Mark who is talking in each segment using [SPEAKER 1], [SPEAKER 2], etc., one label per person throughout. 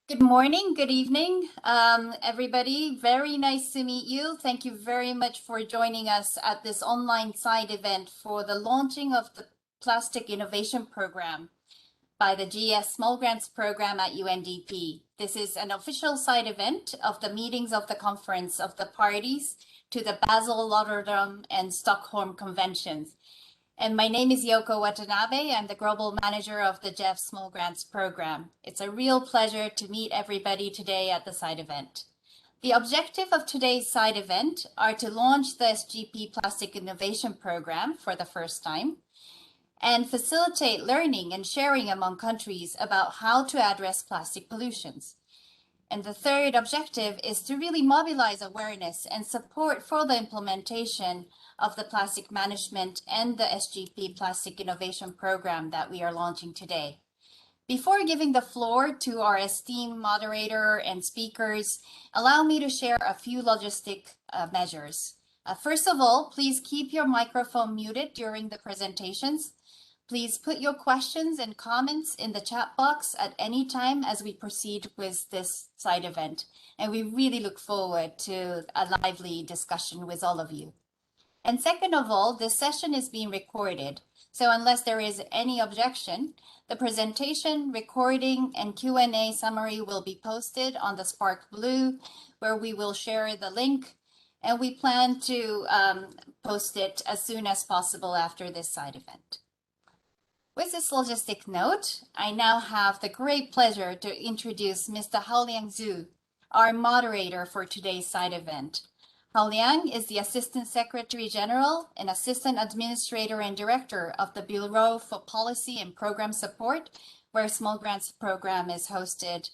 [SPEAKER 1] Good morning, good evening, everybody. Very nice to meet you. Thank you very much for joining us at this online side event for the launching of the Plastic Innovation Program by the GEF Small Grants Program at UNDP. This is an official side event of the meetings of the conference of the parties to the Basel, Rotterdam, and Stockholm conventions. And my name is Yoko Watanabe. I'm the Global Manager of the GEF Small Grants Program. It's a real pleasure to meet everybody today at the side event. The objective of today's side event are to launch the SGP Plastic Innovation Program for the first time and facilitate learning and sharing among countries about how to address plastic pollutions. And the third objective is to really mobilize awareness and support for the implementation of the plastic management and the SGP Plastic Innovation Program that we are launching today. Before giving the floor to our esteemed moderator and speakers, allow me to share a few logistic measures. First of all, please keep your microphone muted during the presentations. Please put your questions and comments in the chat box at any time as we proceed with this side event. And we really look forward to a lively discussion with all of you. And second of all, this session is being recorded. So unless there is any objection, the presentation, recording, and Q&A summary will be posted on the Spark Blue, where we will share the link. And we plan to post it as soon as possible after this side event. With this logistic note, I now have the great pleasure to introduce Mr. Haoliang Zhu, our moderator for today's side event. Haoliang is the Assistant Secretary General and Assistant Administrator and Director of the Bureau for Policy and Program Support, where Small Grants Program is hosted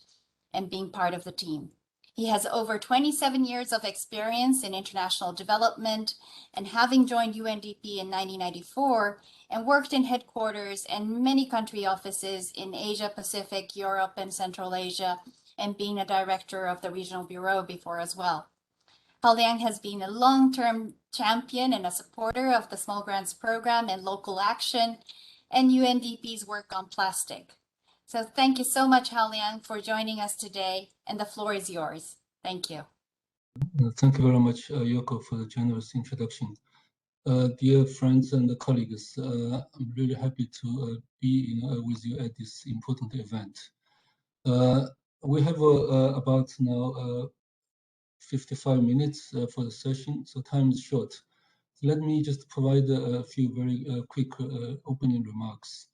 [SPEAKER 1] and being part of the team. He has over 27 years of experience in international development, and having joined UNDP in 1994 and worked in headquarters and many country offices in Asia, Pacific, Europe, and Central Asia, and being a director of the Regional Bureau before as well. Haoliang has been a long-term champion and a supporter of the Small Grants Program and local action and UNDP's work on plastic. So thank you so much, Haoliang, for joining us today, and the floor is yours. Thank you.
[SPEAKER 2] Thank you very much, Yoko, for the generous introduction. Dear friends and colleagues, I'm really happy to be with you at this important event. We have about now 55 minutes for the session, so time is short. So let me just provide a few very quick opening remarks.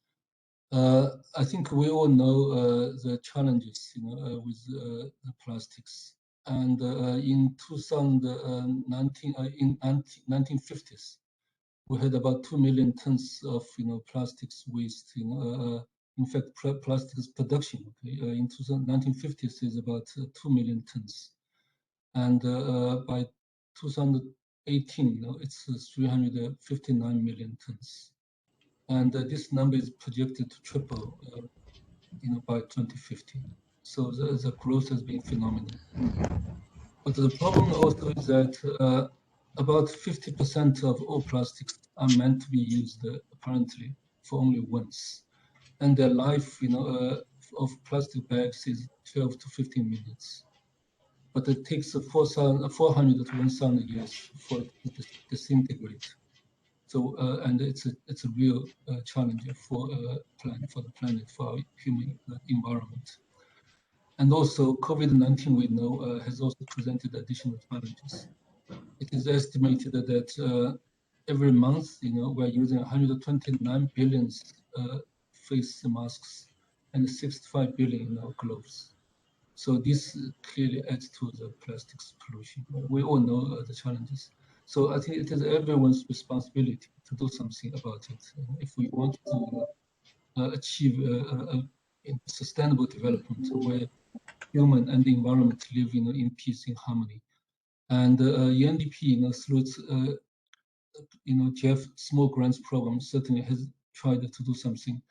[SPEAKER 2] I think we all know the challenges, with the plastics. And in 2019, in 1950s, we had about 2 million tons of, plastics waste. In fact, plastics production. Okay, in 1950s is about 2 million tons. And by 2018, it's 359 million tons, and this number is projected to triple, by 2050. So the growth has been phenomenal. But the problem also is that about 50% of all plastics are meant to be used apparently for only once, and their life, of plastic bags is 12 to 15 minutes. But it takes 400 to 1,000 years for it to disintegrate. So, and it's a real challenge for the planet, for our human environment. And also, COVID-19, we know, has also presented additional challenges. It is estimated that every month, we're using 129 billion face masks and 65 billion gloves. So this clearly adds to the plastics pollution. We all know the challenges. So I think it is everyone's responsibility to do something about it if we want to achieve a sustainable development where human and the environment live in peace, in harmony. And UNDP, through its GEF Small Grants Program, certainly has tried to do something.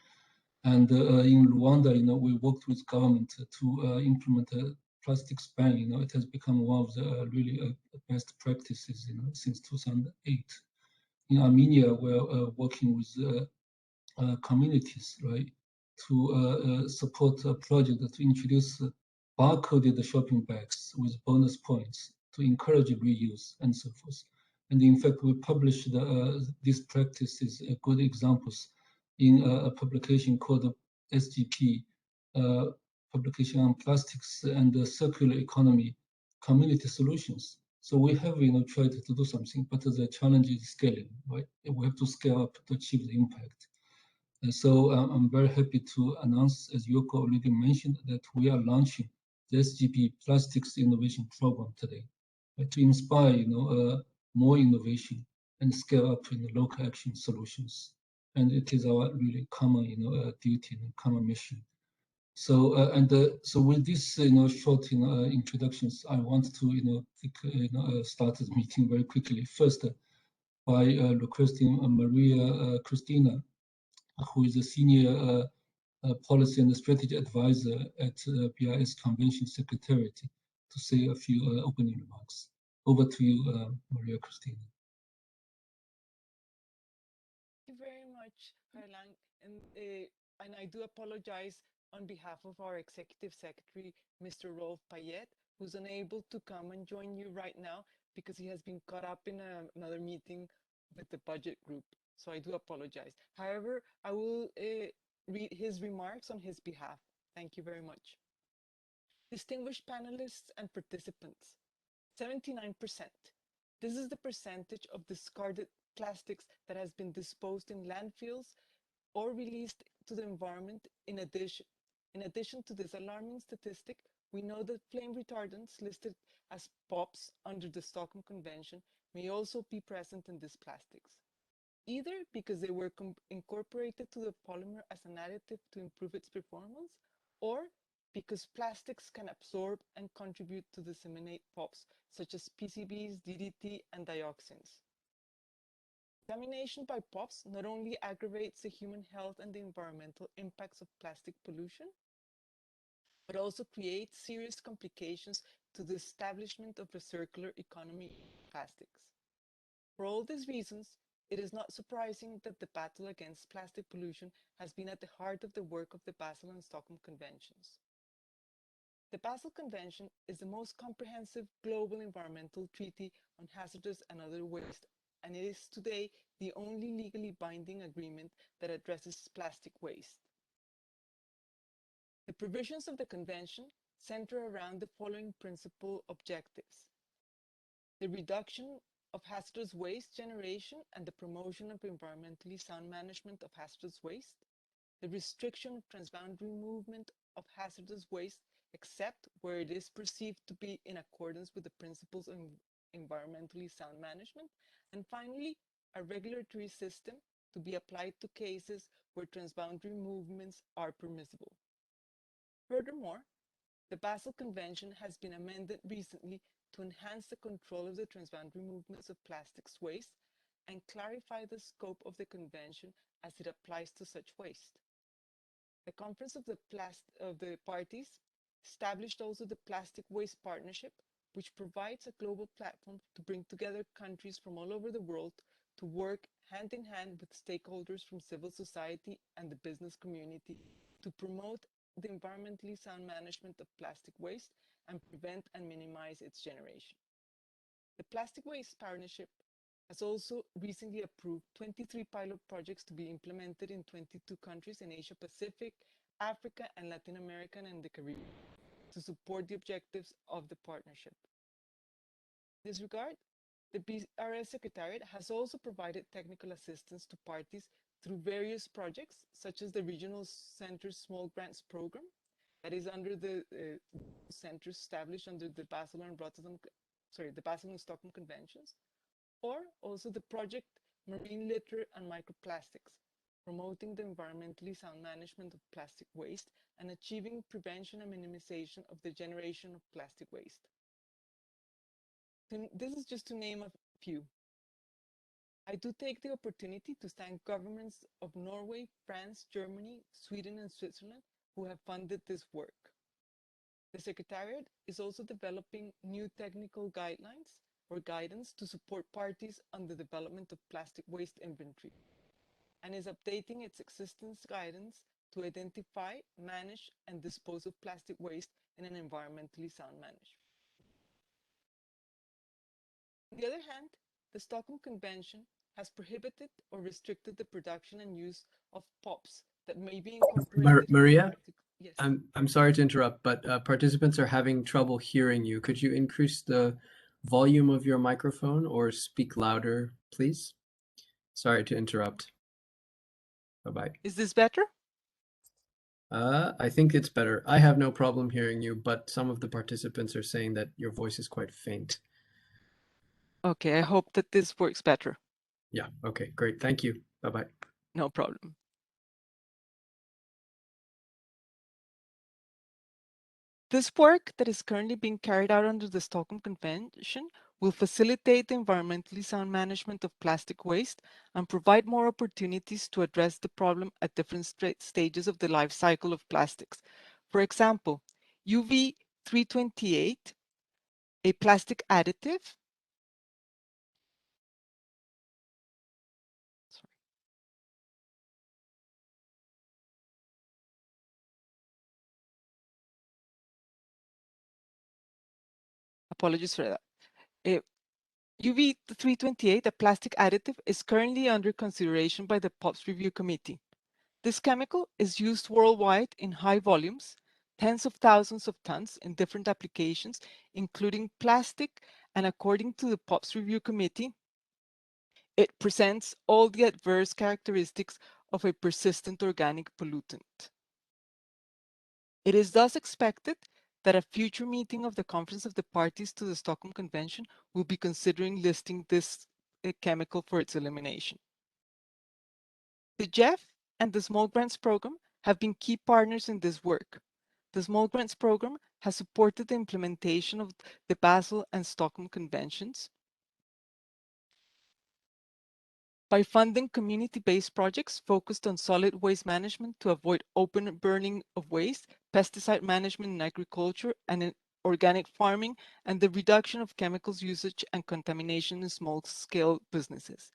[SPEAKER 2] And in Rwanda, we worked with government to implement a plastics ban. It has become one of the really best practices, since 2008. In Armenia, we're working with communities, right, to support a project to introduce barcoded the shopping bags with bonus points to encourage reuse and so forth. And in fact, we published these practices, good examples, in a publication called SGP, publication on plastics and the circular economy community solutions. So we have tried to do something, but the challenge is scaling, right? We have to scale up to achieve the impact. And so I'm very happy to announce, as Yoko already mentioned, that we are launching the SGP Plastics Innovation Program today to inspire more innovation and scale up in local action solutions. And it is our really common duty and common mission. So so with this short introductions, I want to start the meeting very quickly. First, by requesting Maria Christina, who is a senior policy and strategy advisor at BIS Convention Secretariat, to say a few opening remarks. Over to you, Maria Christina.
[SPEAKER 3] Thank you very much, Harlan. And I do apologize on behalf of our Executive Secretary, Mr. Rolf Payet, who's unable to come and join you right now because he has been caught up in another meeting with the budget group. So I do apologize. However, I will read his remarks on his behalf. Thank you very much. Distinguished panelists and participants, 79%. This is the percentage of discarded plastics that has been disposed in landfills or released to the environment. In addition to this alarming statistic, we know that flame retardants listed as POPs under the Stockholm Convention may also be present in these plastics, either because they were incorporated to the polymer as an additive to improve its performance, or because plastics can absorb and contribute to disseminate POPs, such as PCBs, DDT, and dioxins. Contamination by POPs not only aggravates the human health and the environmental impacts of plastic pollution, but also creates serious complications to the establishment of a circular economy of plastics. For all these reasons, it is not surprising that the battle against plastic pollution has been at the heart of the work of the Basel and Stockholm Conventions. The Basel Convention is the most comprehensive global environmental treaty on hazardous and other waste, and it is today the only legally binding agreement that addresses plastic waste. The provisions of the Convention center around the following principal objectives: the reduction of hazardous waste generation and the promotion of environmentally sound management of hazardous waste, the restriction of transboundary movement of hazardous waste except where it is perceived to be in accordance with the principles of environmentally sound management, and finally, a regulatory system to be applied to cases where transboundary movements are permissible. Furthermore, the Basel Convention has been amended recently to enhance the control of the transboundary movements of plastics waste and clarify the scope of the Convention as it applies to such waste. The Conference of the Parties established also the Plastic Waste Partnership, which provides a global platform to bring together countries from all over the world to work hand in hand with stakeholders from civil society and the business community to promote the environmentally sound management of plastic waste and prevent and minimize its generation. The Plastic Waste Partnership has also recently approved 23 pilot projects to be implemented in 22 countries in Asia Pacific, Africa, and Latin America and the Caribbean to support the objectives of the partnership. In this regard, the BRS Secretariat has also provided technical assistance to parties through various projects, such as the Regional Center Small Grants Program, that is under the centers established under the Basel and Stockholm Conventions, or also the project Marine Litter and Microplastics, promoting the environmentally sound management of plastic waste and achieving prevention and minimization of the generation of plastic waste. This is just to name a few. I do take the opportunity to thank governments of Norway, France, Germany, Sweden, and Switzerland who have funded this work. The Secretariat is also developing new technical guidelines or guidance to support parties on the development of plastic waste inventory, and is updating its existing guidance to identify, manage, and dispose of plastic waste in an environmentally sound manner. On the other hand, the Stockholm Convention has prohibited or restricted the production and use of POPs that may be incorporated.
[SPEAKER 4] Maria,
[SPEAKER 3] yes.
[SPEAKER 4] I'm sorry to interrupt, but participants are having trouble hearing you. Could you increase the volume of your microphone or speak louder, please? Sorry to interrupt. Bye-bye.
[SPEAKER 3] Is this better?
[SPEAKER 4] I think it's better. I have no problem hearing you, but some of the participants are saying that your voice is quite faint.
[SPEAKER 3] Okay, I hope that this works better.
[SPEAKER 4] Yeah, okay, great. Thank you. Bye-bye.
[SPEAKER 3] No problem. This work that is currently being carried out under the Stockholm Convention will facilitate the environmentally sound management of plastic waste and provide more opportunities to address the problem at different stages of the life cycle of plastics. For example, UV 328, a plastic additive, apologies for that. UV 328, a plastic additive, is currently under consideration by the POPs Review Committee. This chemical is used worldwide in high volumes, tens of thousands of tons in different applications, including plastic, and according to the POPs Review Committee, it presents all the adverse characteristics of a persistent organic pollutant. It is thus expected that a future meeting of the Conference of the Parties to the Stockholm Convention will be considering listing this chemical for its elimination. The GEF and the Small Grants Program have been key partners in this work. The Small Grants Program has supported the implementation of the Basel and Stockholm Conventions by funding community-based projects focused on solid waste management to avoid open burning of waste, pesticide management in agriculture and in organic farming, and the reduction of chemicals usage and contamination in small-scale businesses.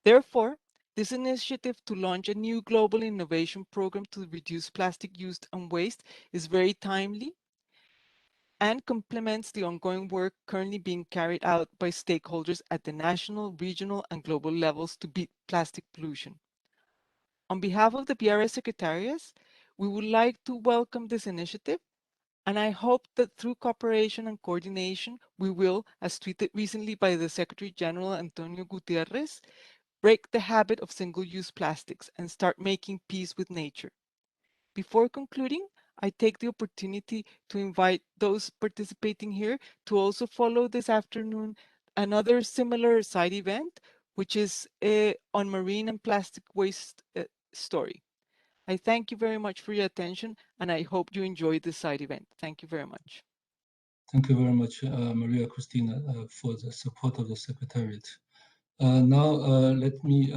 [SPEAKER 3] Therefore, this initiative to launch a new global innovation program to reduce plastic use and waste is very timely and complements the ongoing work currently being carried out by stakeholders at the national, regional, and global levels to beat plastic pollution. On behalf of the BRS Secretariat, we would like to welcome this initiative, and I hope that through cooperation and coordination, we will, as tweeted recently by the Secretary General Antonio Gutierrez, break the habit of single-use plastics and start making peace with nature. Before concluding, I take the opportunity to invite those participating here to also follow this afternoon another similar side event, which is on marine and plastic waste story. I thank you very much for your attention, and I hope you enjoyed this side event. Thank you very much.
[SPEAKER 2] Thank you very much, Maria Cristina, for the support of the Secretariat. Now, let me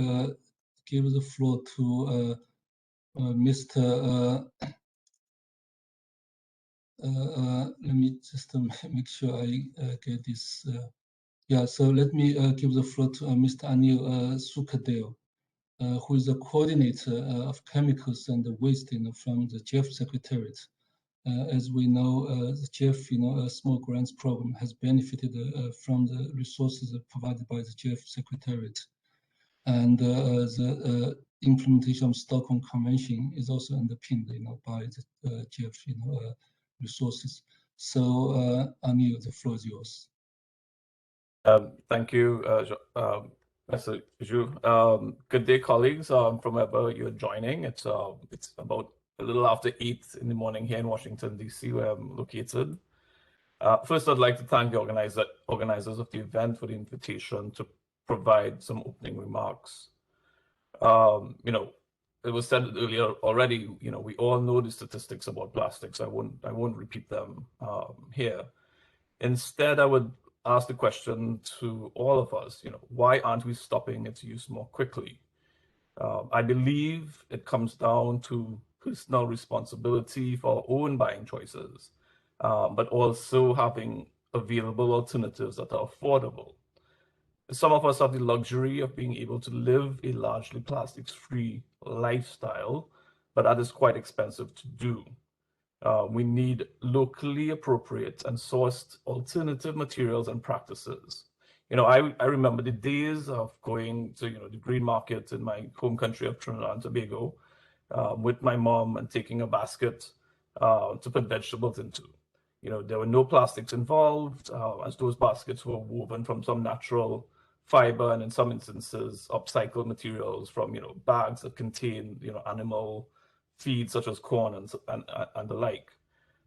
[SPEAKER 2] give the floor to Mr. Let me just make sure I get this. Yeah, so let me give the floor to Mr. Anil Sukadeo, who is the coordinator of chemicals and waste from the GEF Secretariat. As we know, the GEF Small Grants Program has benefited from the resources provided by the GEF Secretariat. And the implementation of Stockholm Convention is also underpinned by the GEF resources. So Anil, the floor is yours.
[SPEAKER 5] Thank you, Mr. Zhu. Good day, colleagues, from wherever you're joining. It's about a little after 8 in the morning here in Washington, D.C., where I'm located. First, I'd like to thank the organizers of the event for the invitation to provide some opening remarks. It was said earlier already, we all know the statistics about plastics. I won't repeat them here. Instead, I would ask the question to all of us, why aren't we stopping its use more quickly? I believe it comes down to personal responsibility for our own buying choices, but also having available alternatives that are affordable. Some of us have the luxury of being able to live a largely plastics-free lifestyle, but that is quite expensive to do. We need locally appropriate and sourced alternative materials and practices. I remember the days of going to the green market in my home country of Trinidad and Tobago with my mom and taking a basket to put vegetables into. There were no plastics involved, as those baskets were woven from some natural fiber, and in some instances upcycled materials from bags that contain animal feed such as corn and the like.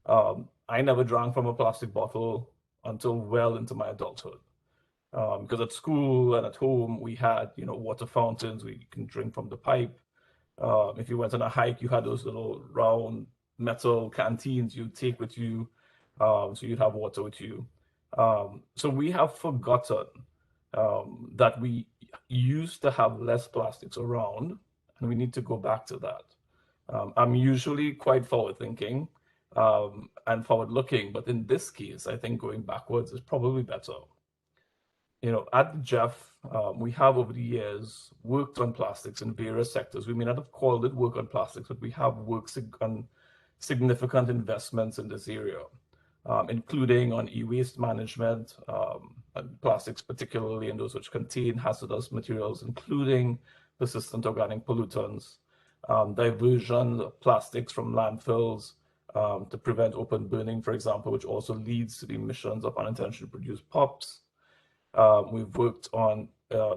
[SPEAKER 5] I never drank from a plastic bottle until well into my adulthood, because at school and at home we had water fountains. We can drink from the pipe. If you went on a hike, you had those little round metal canteens you'd take with you, so you'd have water with you. So we have forgotten that we used to have less plastics around, and we need to go back to that. I'm usually quite forward-thinking and forward-looking, but in this case, I think going backwards is probably better. At GEF, we have over the years worked on plastics in various sectors. We may not have called it work on plastics, but we have worked on significant investments in this area, including on e-waste management, and plastics, particularly in those which contain hazardous materials, including persistent organic pollutants, diversion of plastics from landfills to prevent open burning, for example, which also leads to the emissions of unintentionally produced POPs. We've worked on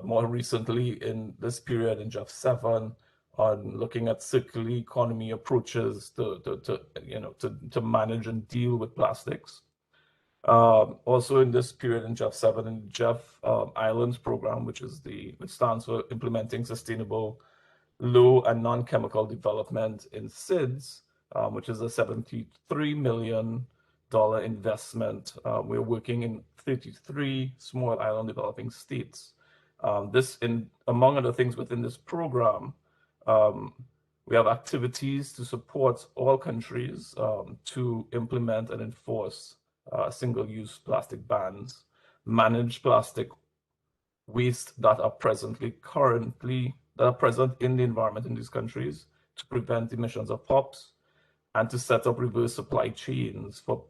[SPEAKER 5] more recently in this period in GEF 7 on looking at circular economy approaches to manage and deal with plastics. Also in this period in GEF 7 and GEF Islands program, which stands for Implementing Sustainable Low and Non-Chemical Development in SIDS, which is a $73 million investment. We're working in 33 small island developing states. Among other things within this program, we have activities to support all countries to implement and enforce single-use plastic bans, manage plastic waste that are present in the environment in these countries to prevent emissions of POPs, and to set up reverse supply chains for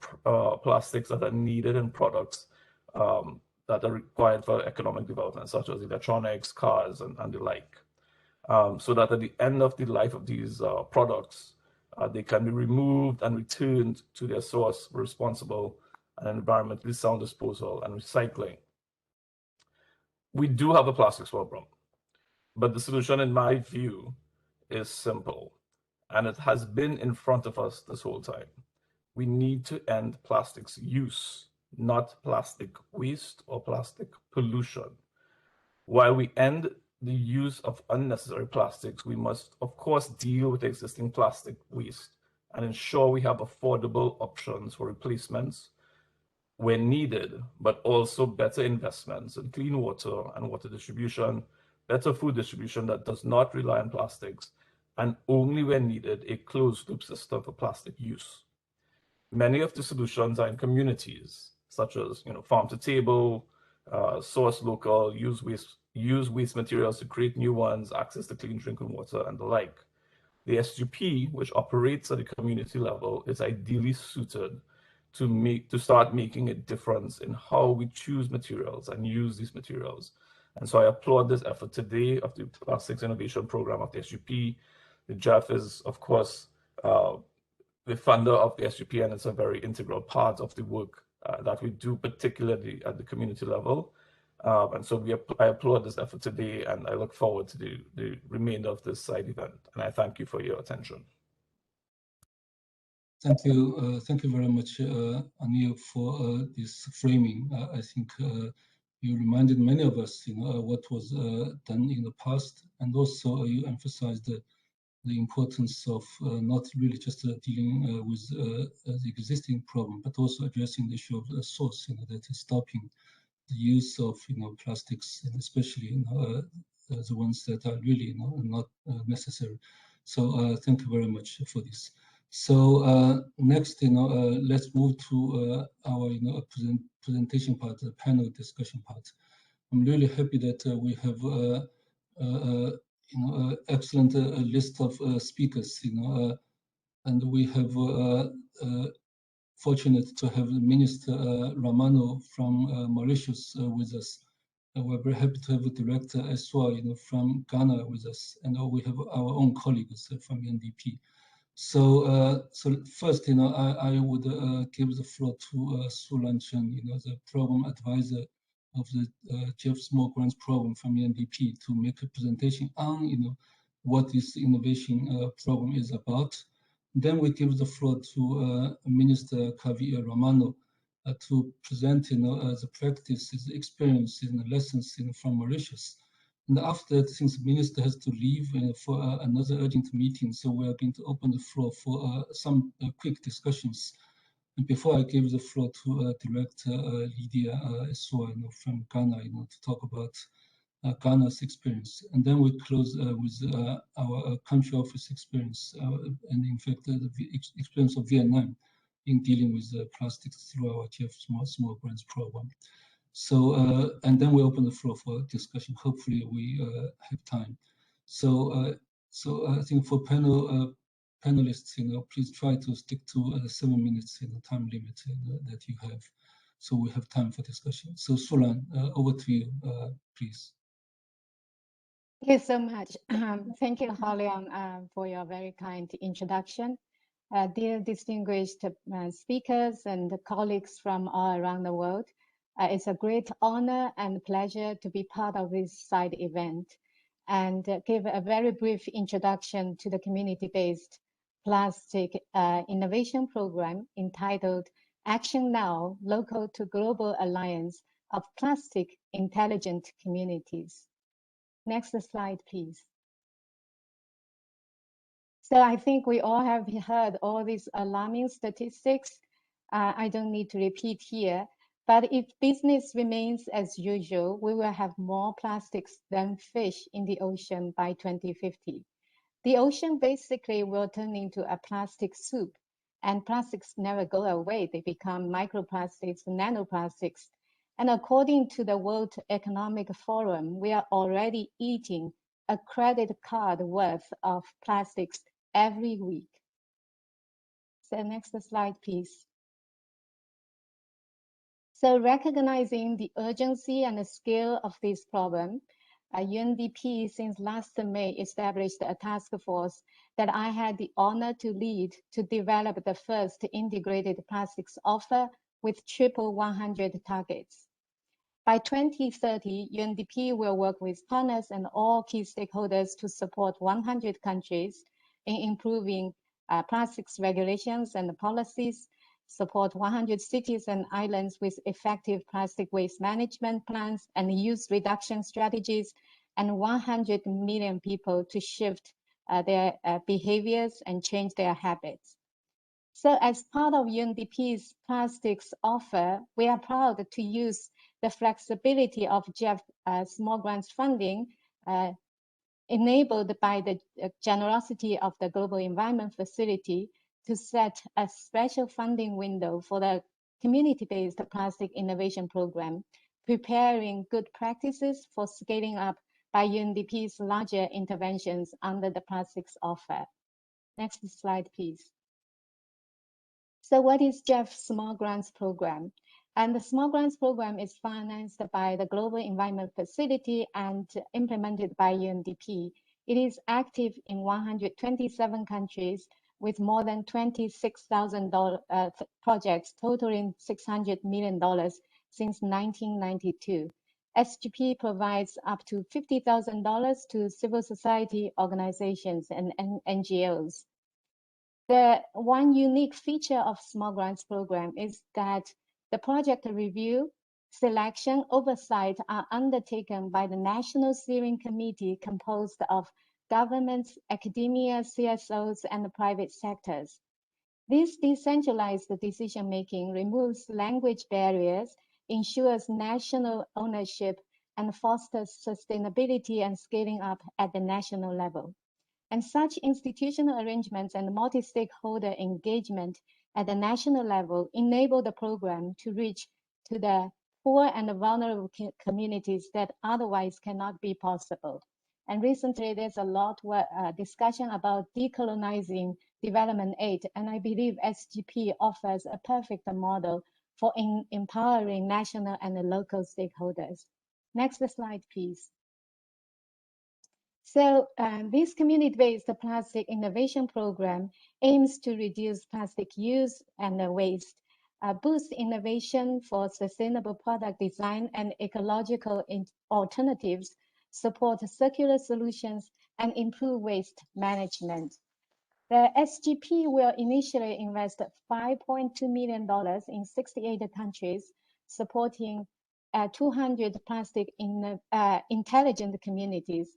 [SPEAKER 5] plastics that are needed in products that are required for economic development, such as electronics, cars, and the like. So that at the end of the life of these products, they can be removed and returned to their source for responsible and environmentally sound disposal and recycling. We do have a plastics problem, but the solution, in my view, is simple, and it has been in front of us this whole time. We need to end plastics use, not plastic waste or plastic pollution. While we end the use of unnecessary plastics, we must, of course, deal with existing plastic waste and ensure we have affordable options for replacements when needed, but also better investments in clean water and water distribution, better food distribution that does not rely on plastics, and only when needed, a closed-loop system for plastic use. Many of the solutions are in communities, such as farm to table, source local, use waste materials to create new ones, access to clean drinking water, and the like. The SGP, which operates at the community level, is ideally suited to start making a difference in how we choose materials and use these materials. And so I applaud this effort today of the Plastics Innovation Program of the SGP. The GEF is, of course, the funder of the SGP, and it's a very integral part of the work that we do, particularly at the community level. And so I applaud this effort today, and I look forward to the remainder of this side event. And I thank you for your attention.
[SPEAKER 2] Thank you very much, Anil, for this framing. I think you reminded many of us, what was done in the past, and also you emphasized the importance of not really just dealing with the existing problem, but also addressing the issue of the source, that is stopping the use of plastics, and especially the ones that are really not necessary. So thank you very much for this. So next, let's move to our presentation part, the panel discussion part. I'm really happy that we have excellent list of speakers, and we have fortunate to have Minister Romano from Mauritius with us. We're very happy to have a director as well, from Ghana with us, and we have our own colleagues from UNDP. So, so first, I would give the floor to Su Lan Chen, the program advisor of the GEF Small Grants Program from UNDP, to make a presentation on, what this innovation program is about. Then we give the floor to Minister Javier Romano to present, the practices, experiences, and lessons, from Mauritius. And after that, since the minister has to leave for another urgent meeting, so we are going to open the floor for some quick discussions. And before I give the floor to Director Lydia Esua, from Ghana, to talk about Ghana's experience. And then we close with our country office experience, and in fact, the experience of Vietnam in dealing with plastics through our GEF Small Grants Program. So, and then we open the floor for discussion. Hopefully we have time. So, so I think for panelists, please try to stick to the 7 minutes time limit that you have, so we have time for discussion. So Su Lan, over to you, please.
[SPEAKER 6] Thank you so much. Thank you, Holian, for your very kind introduction. Dear distinguished speakers and colleagues from all around the world, it's a great honor and pleasure to be part of this side event and give a very brief introduction to the community-based plastic innovation program entitled Action Now, Local to Global Alliance of Plastic Intelligent Communities. Next slide, please. So I think we all have heard all these alarming statistics. I don't need to repeat here, but if business remains as usual, we will have more plastics than fish in the ocean by 2050. The ocean basically will turn into a plastic soup, and plastics never go away. They become microplastics, nanoplastics. And according to the World Economic Forum, we are already eating a credit card worth of plastics every week. So next slide, please. So recognizing the urgency and the scale of this problem, UNDP since last May established a task force that I had the honor to lead to develop the first integrated plastics offer with triple 100 targets. By 2030, UNDP will work with partners and all key stakeholders to support 100 countries in improving plastics regulations and policies, support 100 cities and islands with effective plastic waste management plans and use reduction strategies, and 100 million people to shift their behaviors and change their habits. So as part of UNDP's plastics offer, we are proud to use the flexibility of GEF small grants funding enabled by the generosity of the Global Environment Facility to set a special funding window for the community-based plastic innovation program, preparing good practices for scaling up by UNDP's larger interventions under the plastics offer. Next slide, please. So what is GEF Small Grants Program? And the Small Grants Program is financed by the Global Environment Facility and implemented by UNDP. It is active in 127 countries with more than 26,000 projects totaling $600 million since 1992. SGP provides up to $50,000 to civil society organizations and NGOs. The one unique feature of Small Grants Program is that the project review, selection, oversight are undertaken by the National Steering Committee composed of governments, academia, CSOs, and the private sectors. This decentralized decision-making removes language barriers, ensures national ownership, and fosters sustainability and scaling up at the national level. And such institutional arrangements and multi-stakeholder engagement at the national level enable the program to reach to the poor and vulnerable communities that otherwise cannot be possible. And recently, there's a lot of discussion about decolonizing development aid. And I believe SGP offers a perfect model for empowering national and local stakeholders. Next slide, please. So this community-based plastic innovation program aims to reduce plastic use and waste, boost innovation for sustainable product design and ecological alternatives, support circular solutions, and improve waste management. The SGP will initially invest $5.2 million in 68 countries, supporting 200 plastic intelligent communities.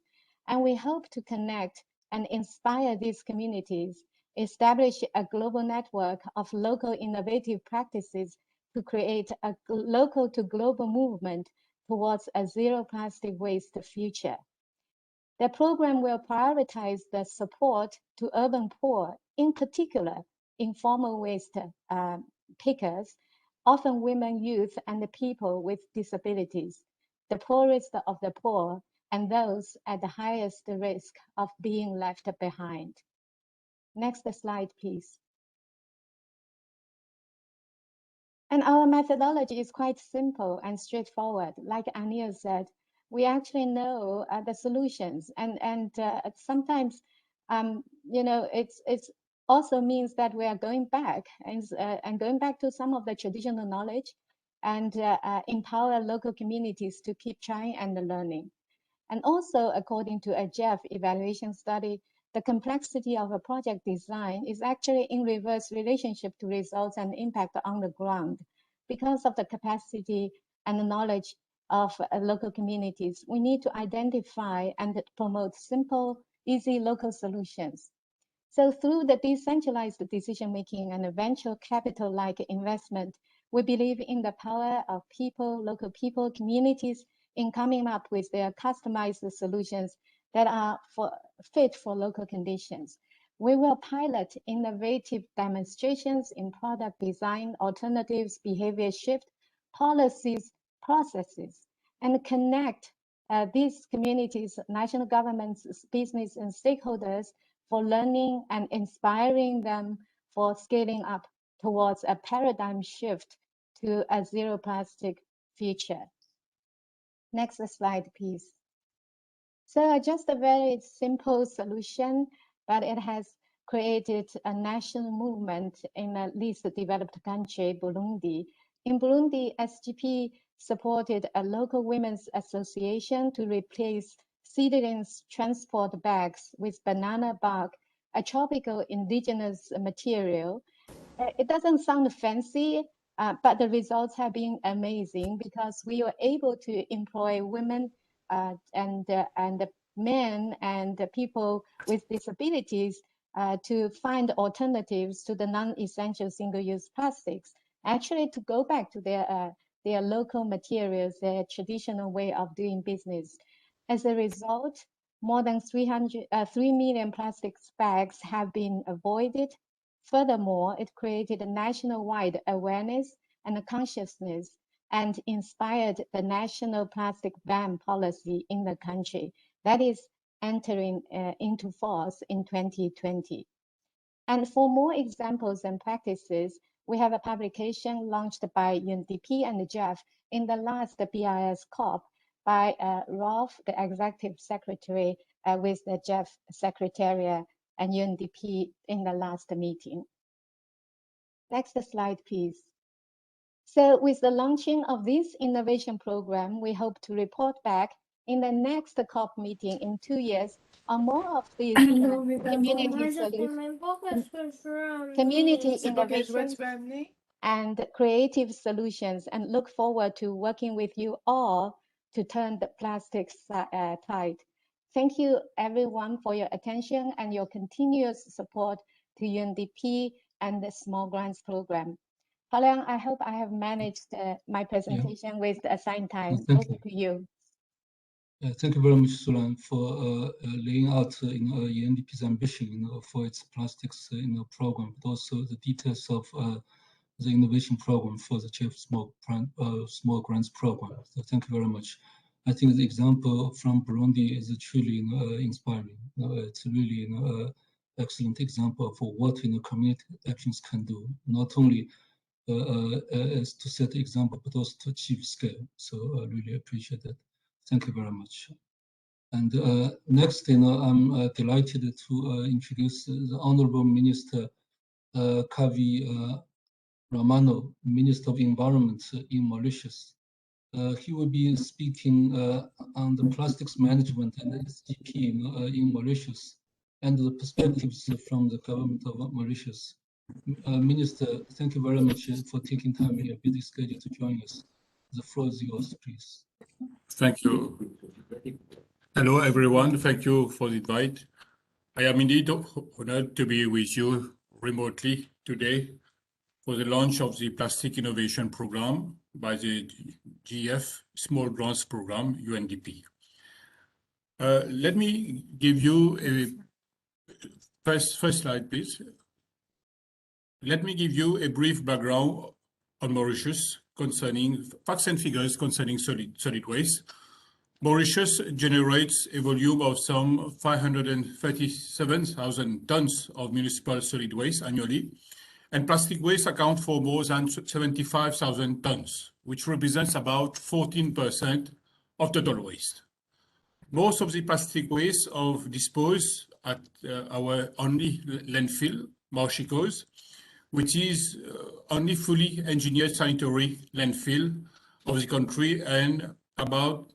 [SPEAKER 6] And we hope to connect and inspire these communities, establish a global network of local innovative practices to create a local to global movement towards a zero plastic waste future. The program will prioritize the support to urban poor, in particular, informal waste pickers, often women, youth, and the people with disabilities, the poorest of the poor, and those at the highest risk of being left behind. Next slide, please. And our methodology is quite simple and straightforward. Like Anil said, we actually know the solutions, and sometimes, you know, it's also means that we are going back and going back to some of the traditional knowledge, and empower local communities to keep trying and learning. And also, according to a GEF evaluation study, the complexity of a project design is actually in reverse relationship to results and impact on the ground. Because of the capacity and the knowledge of local communities, we need to identify and promote simple, easy local solutions. So through the decentralized decision-making and venture capital-like investment, we believe in the power of people, local people, communities, in coming up with their customized solutions that are fit for local conditions. We will pilot innovative demonstrations in product design, alternatives, behavior shift, policies, processes, and connect these communities, national governments, business, and stakeholders for learning and inspiring them for scaling up towards a paradigm shift to a zero plastic future. Next slide, please. So just a very simple solution, but it has created a national movement in a least developed country, Burundi. In Burundi, SGP supported a local women's association to replace seedlings transport bags with banana bark, a tropical indigenous material. It doesn't sound fancy, but the results have been amazing because we were able to employ women and men and people with disabilities to find alternatives to the non-essential single-use plastics, actually to go back to their local materials, their traditional way of doing business. As a result, more than 3 million plastic bags have been avoided. Furthermore, it created a nationwide awareness and consciousness and inspired the national plastic ban policy in the country that is entering into force in 2020. And for more examples and practices, we have a publication launched by UNDP and GEF in the last BIS COP by Rolf, the executive secretary, with the GEF secretariat and UNDP in the last meeting. Next slide, please. So with the launching of this innovation program, we hope to report back in the next COP meeting in 2 years on more of these community innovations and creative solutions, and look forward to working with you all to turn the plastics tide. Thank you everyone for your attention and your continuous support to UNDP and the Small Grants Program. Haliang, I hope I have managed my presentation with the assigned time. Over to you.
[SPEAKER 2] Thank you very much, Sulan, for laying out UNDP's ambition for its plastics program, but also the details of the innovation program for the GEF Small Grants Program. So thank you very much. I think the example from Burundi is truly inspiring. It's really excellent example for what community actions can do, not only as to set the example, but also to achieve scale. So I really appreciate that. Thank you very much. And next, I'm delighted to introduce the Honorable Minister Kavi Ramano, Minister of Environment in Mauritius. He will be speaking on the plastics management and SGP in Mauritius and the perspectives from the government of Mauritius. Minister, thank you very much for taking time in your busy schedule to join us. The floor is yours, please.
[SPEAKER 7] Thank you. Hello, everyone. Thank you for the invite. I am indeed honored to be with you remotely today for the launch of the Plastic Innovation Program by the GEF Small Grants Program, UNDP. Let me give you a first slide, please. Let me give you a brief background on Mauritius concerning facts and figures concerning solid waste. Mauritius generates a volume of some 537,000 tons of municipal solid waste annually, and plastic waste accounts for more than 75,000 tons, which represents about 14% of total waste. Most of the plastic waste of disposed at our only landfill, Mauritius, which is only fully engineered sanitary landfill of the country, and about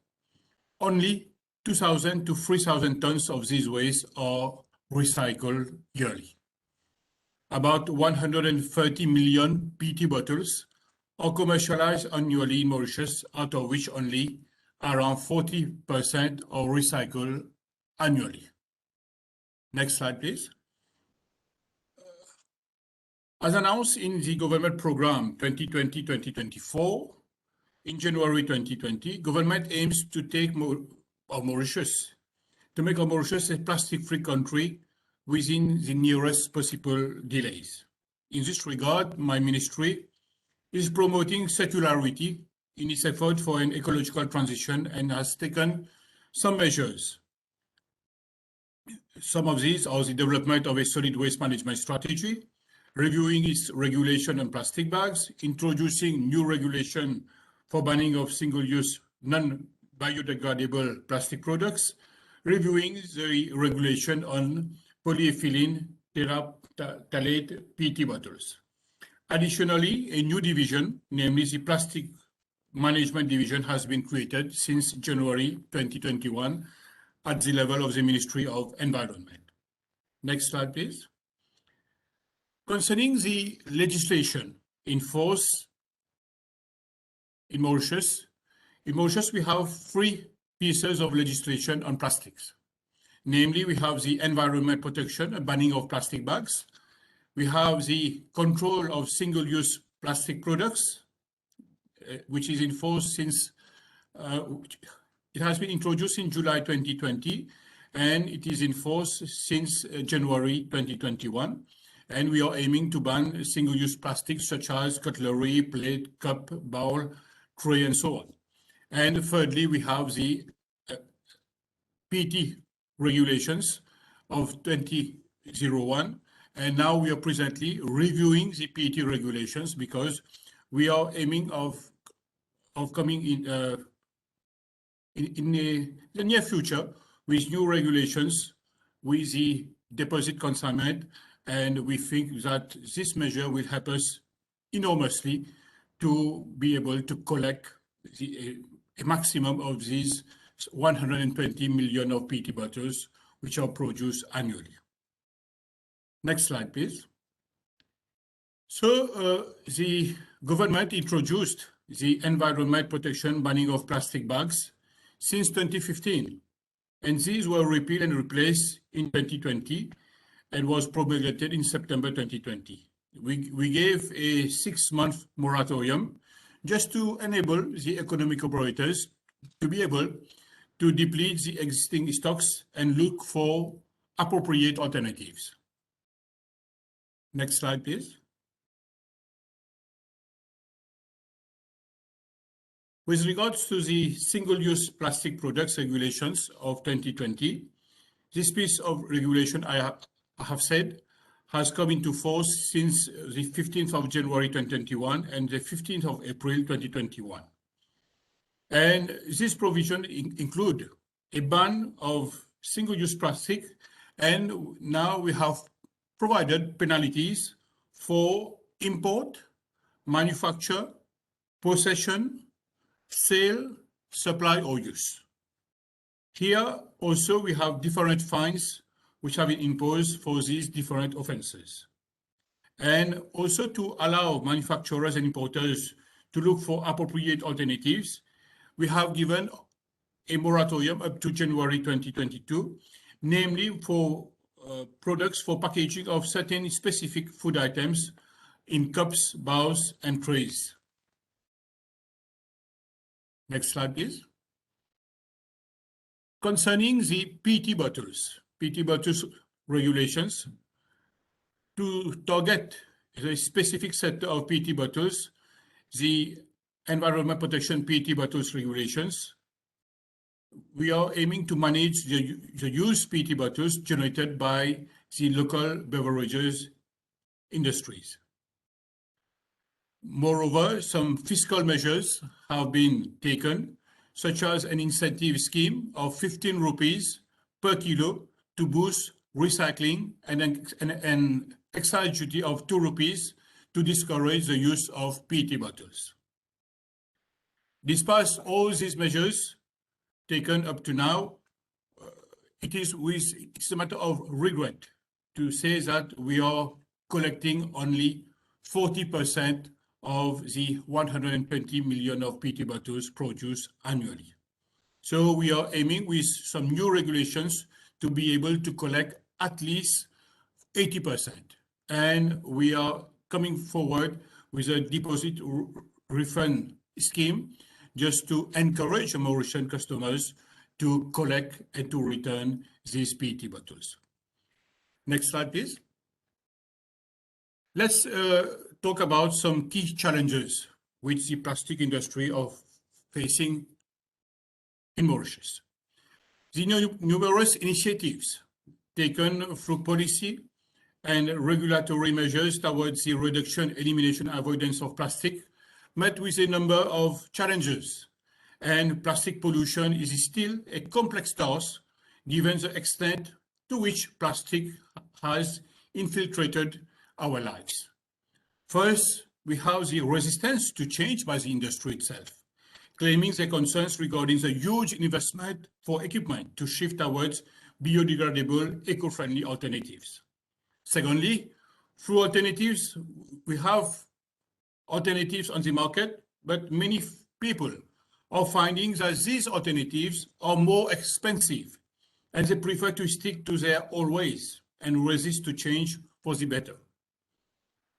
[SPEAKER 7] only 2,000 to 3,000 tons of these waste are recycled yearly. About 130 million PET bottles are commercialized annually in Mauritius, out of which only around 40% are recycled annually. Next slide, please. As announced in the government program 2020-2024, in January 2020, government aims to make Mauritius a plastic-free country within the nearest possible delays. In this regard, my ministry is promoting circularity in its effort for an ecological transition and has taken some measures. Some of these are the development of a solid waste management strategy, reviewing its regulation on plastic bags, introducing new regulation for banning of single-use non-biodegradable plastic products, reviewing the regulation on polyethylene terephthalate PET bottles. Additionally, a new division, namely the Plastic Management Division, has been created since January 2021 at the level of the Ministry of Environment. Next slide, please. Concerning the legislation in force in Mauritius, we have three pieces of legislation on plastics. Namely, we have the environment protection and banning of plastic bags. We have the control of single-use plastic products, which is in force since it has been introduced in July 2020, and it is in force since January 2021. And we are aiming to ban single-use plastics such as cutlery, plate, cup, bowl, tray, and so on. And thirdly, we have the PET regulations of 2001. And now we are presently reviewing the PET regulations because we are aiming of coming in the near future with new regulations with the deposit consignment. And we think that this measure will help us enormously to be able to collect a maximum of these 120 million of PET bottles which are produced annually. Next slide, please. So the government introduced the environment protection banning of plastic bags since 2015, and these were repealed and replaced in 2020 and was promulgated in September 2020. We gave a 6-month moratorium just to enable the economic operators to be able to deplete the existing stocks and look for appropriate alternatives. Next slide, please. With regards to the single-use plastic products regulations of 2020, this piece of regulation, I have said, has come into force since the 15th of January 2021 and the 15th of April 2021. And this provision include a ban of single-use plastic, and now we have provided penalties for import, manufacture, possession, sale, supply, or use. Here also we have different fines which have been imposed for these different offenses. And also to allow manufacturers and importers to look for appropriate alternatives, we have given a moratorium up to January 2022, namely for products for packaging of certain specific food items in cups, bowls, and trays. Next slide, please. Concerning the PET bottles regulations, to target a specific set of PET bottles, the Environment Protection PET bottles regulations, we are aiming to manage the used PET bottles generated by the local beverages industries. Moreover, some fiscal measures have been taken, such as an incentive scheme of 15 rupees per kilo to boost recycling and an excise duty of 2 rupees to discourage the use of PET bottles. Despite all these measures taken up to now, it's a matter of regret to say that we are collecting only 40% of the 120 million of PET bottles produced annually. So we are aiming with some new regulations to be able to collect at least 80%. And we are coming forward with a deposit refund scheme just to encourage Mauritian customers to collect and to return these PET bottles. Next slide, please. Let's talk about some key challenges which the plastic industry are facing in Mauritius. The numerous initiatives taken through policy and regulatory measures towards the reduction, elimination, avoidance of plastic met with a number of challenges, and plastic pollution is still a complex task given the extent to which plastic has infiltrated our lives. First, we have the resistance to change by the industry itself, claiming their concerns regarding the huge investment for equipment to shift towards biodegradable, eco-friendly alternatives. Secondly, through alternatives, we have alternatives on the market, but many people are finding that these alternatives are more expensive and they prefer to stick to their old ways and resist to change for the better.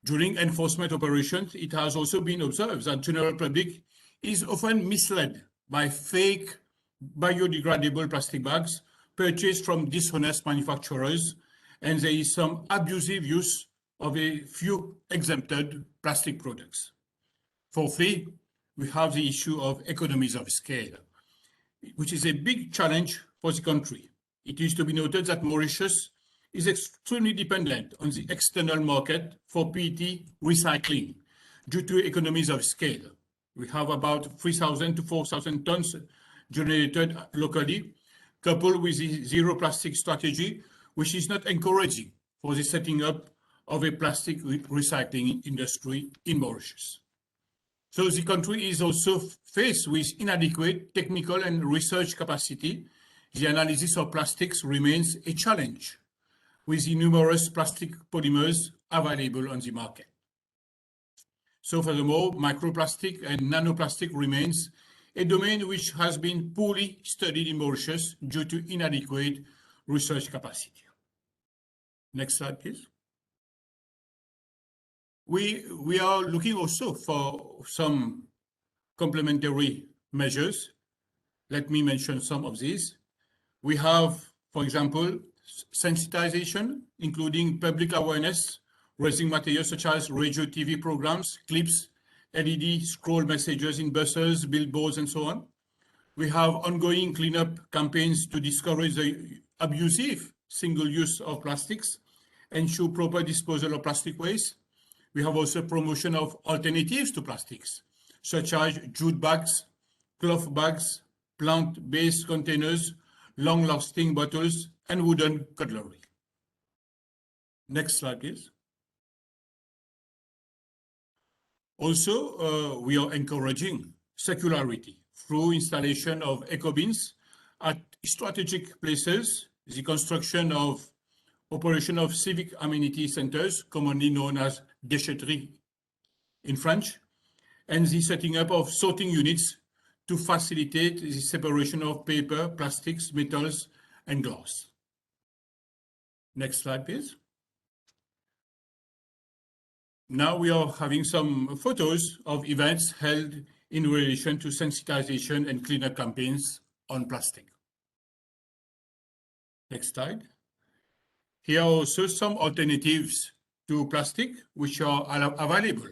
[SPEAKER 7] During enforcement operations, it has also been observed that general public is often misled by fake biodegradable plastic bags purchased from dishonest manufacturers, and there is some abusive use of a few exempted plastic products. Fourthly, we have the issue of economies of scale, which is a big challenge for the country. It is to be noted that Mauritius is extremely dependent on the external market for PET recycling due to economies of scale. We have about 3,000 to 4,000 tons generated locally, coupled with the zero plastic strategy, which is not encouraging for the setting up of a plastic recycling industry in Mauritius. So the country is also faced with inadequate technical and research capacity. The analysis of plastics remains a challenge with the numerous plastic polymers available on the market. So furthermore, microplastic and nanoplastic remains a domain which has been poorly studied in Mauritius due to inadequate research capacity. Next slide, please. We are looking also for some complementary measures. Let me mention some of these. We have, for example, sensitization, including public awareness, raising materials such as radio, TV programs, clips, LED scroll messages in buses, billboards, and so on. We have ongoing cleanup campaigns to discourage the abusive single use of plastics, ensure proper disposal of plastic waste. We have also promotion of alternatives to plastics, such as jute bags, cloth bags, plant-based containers, long-lasting bottles, and wooden cutlery. Next slide, please. Also, we are encouraging circularity through installation of eco-bins at strategic places, the construction of operation of civic amenity centers, commonly known as déchetteries in French, and the setting up of sorting units to facilitate the separation of paper, plastics, metals, and glass. Next slide, please. Now we are having some photos of events held in relation to sensitization and cleanup campaigns on plastic. Next slide. Here are also some alternatives to plastic which are available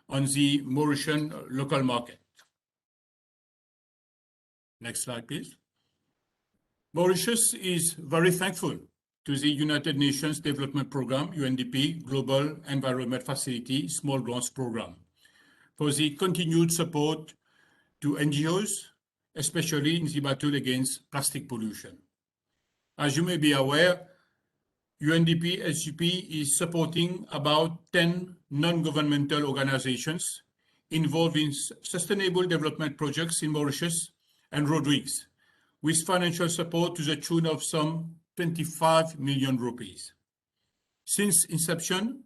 [SPEAKER 7] on the Mauritian local market. Next slide, please. Mauritius is very thankful to the United Nations Development Programme, UNDP, Global Environment Facility Small Grants Programme, for the continued support to NGOs, especially in the battle against plastic pollution. As you may be aware, UNDP SGP is supporting about 10 non-governmental organizations involved in sustainable development projects in Mauritius and Rodrigues, with financial support to the tune of some 25 million rupees. Since inception,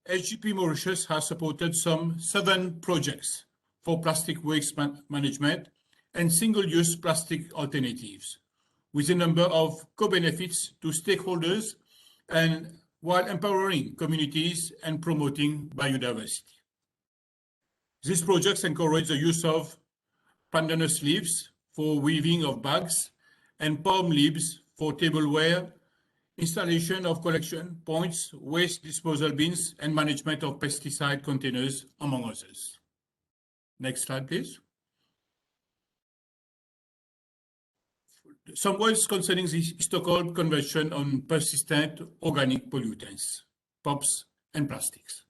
[SPEAKER 7] SGP Mauritius has supported some 7 projects for plastic waste management and single-use plastic alternatives, with a number of co-benefits to stakeholders and while empowering communities and promoting biodiversity. These projects encourage the use of pandanus leaves for weaving of bags and palm leaves for tableware, installation of collection points, waste disposal bins, and management of pesticide containers, among others. Next slide, please. Some words concerning the Stockholm Convention on Persistent Organic Pollutants, POPs, and plastics.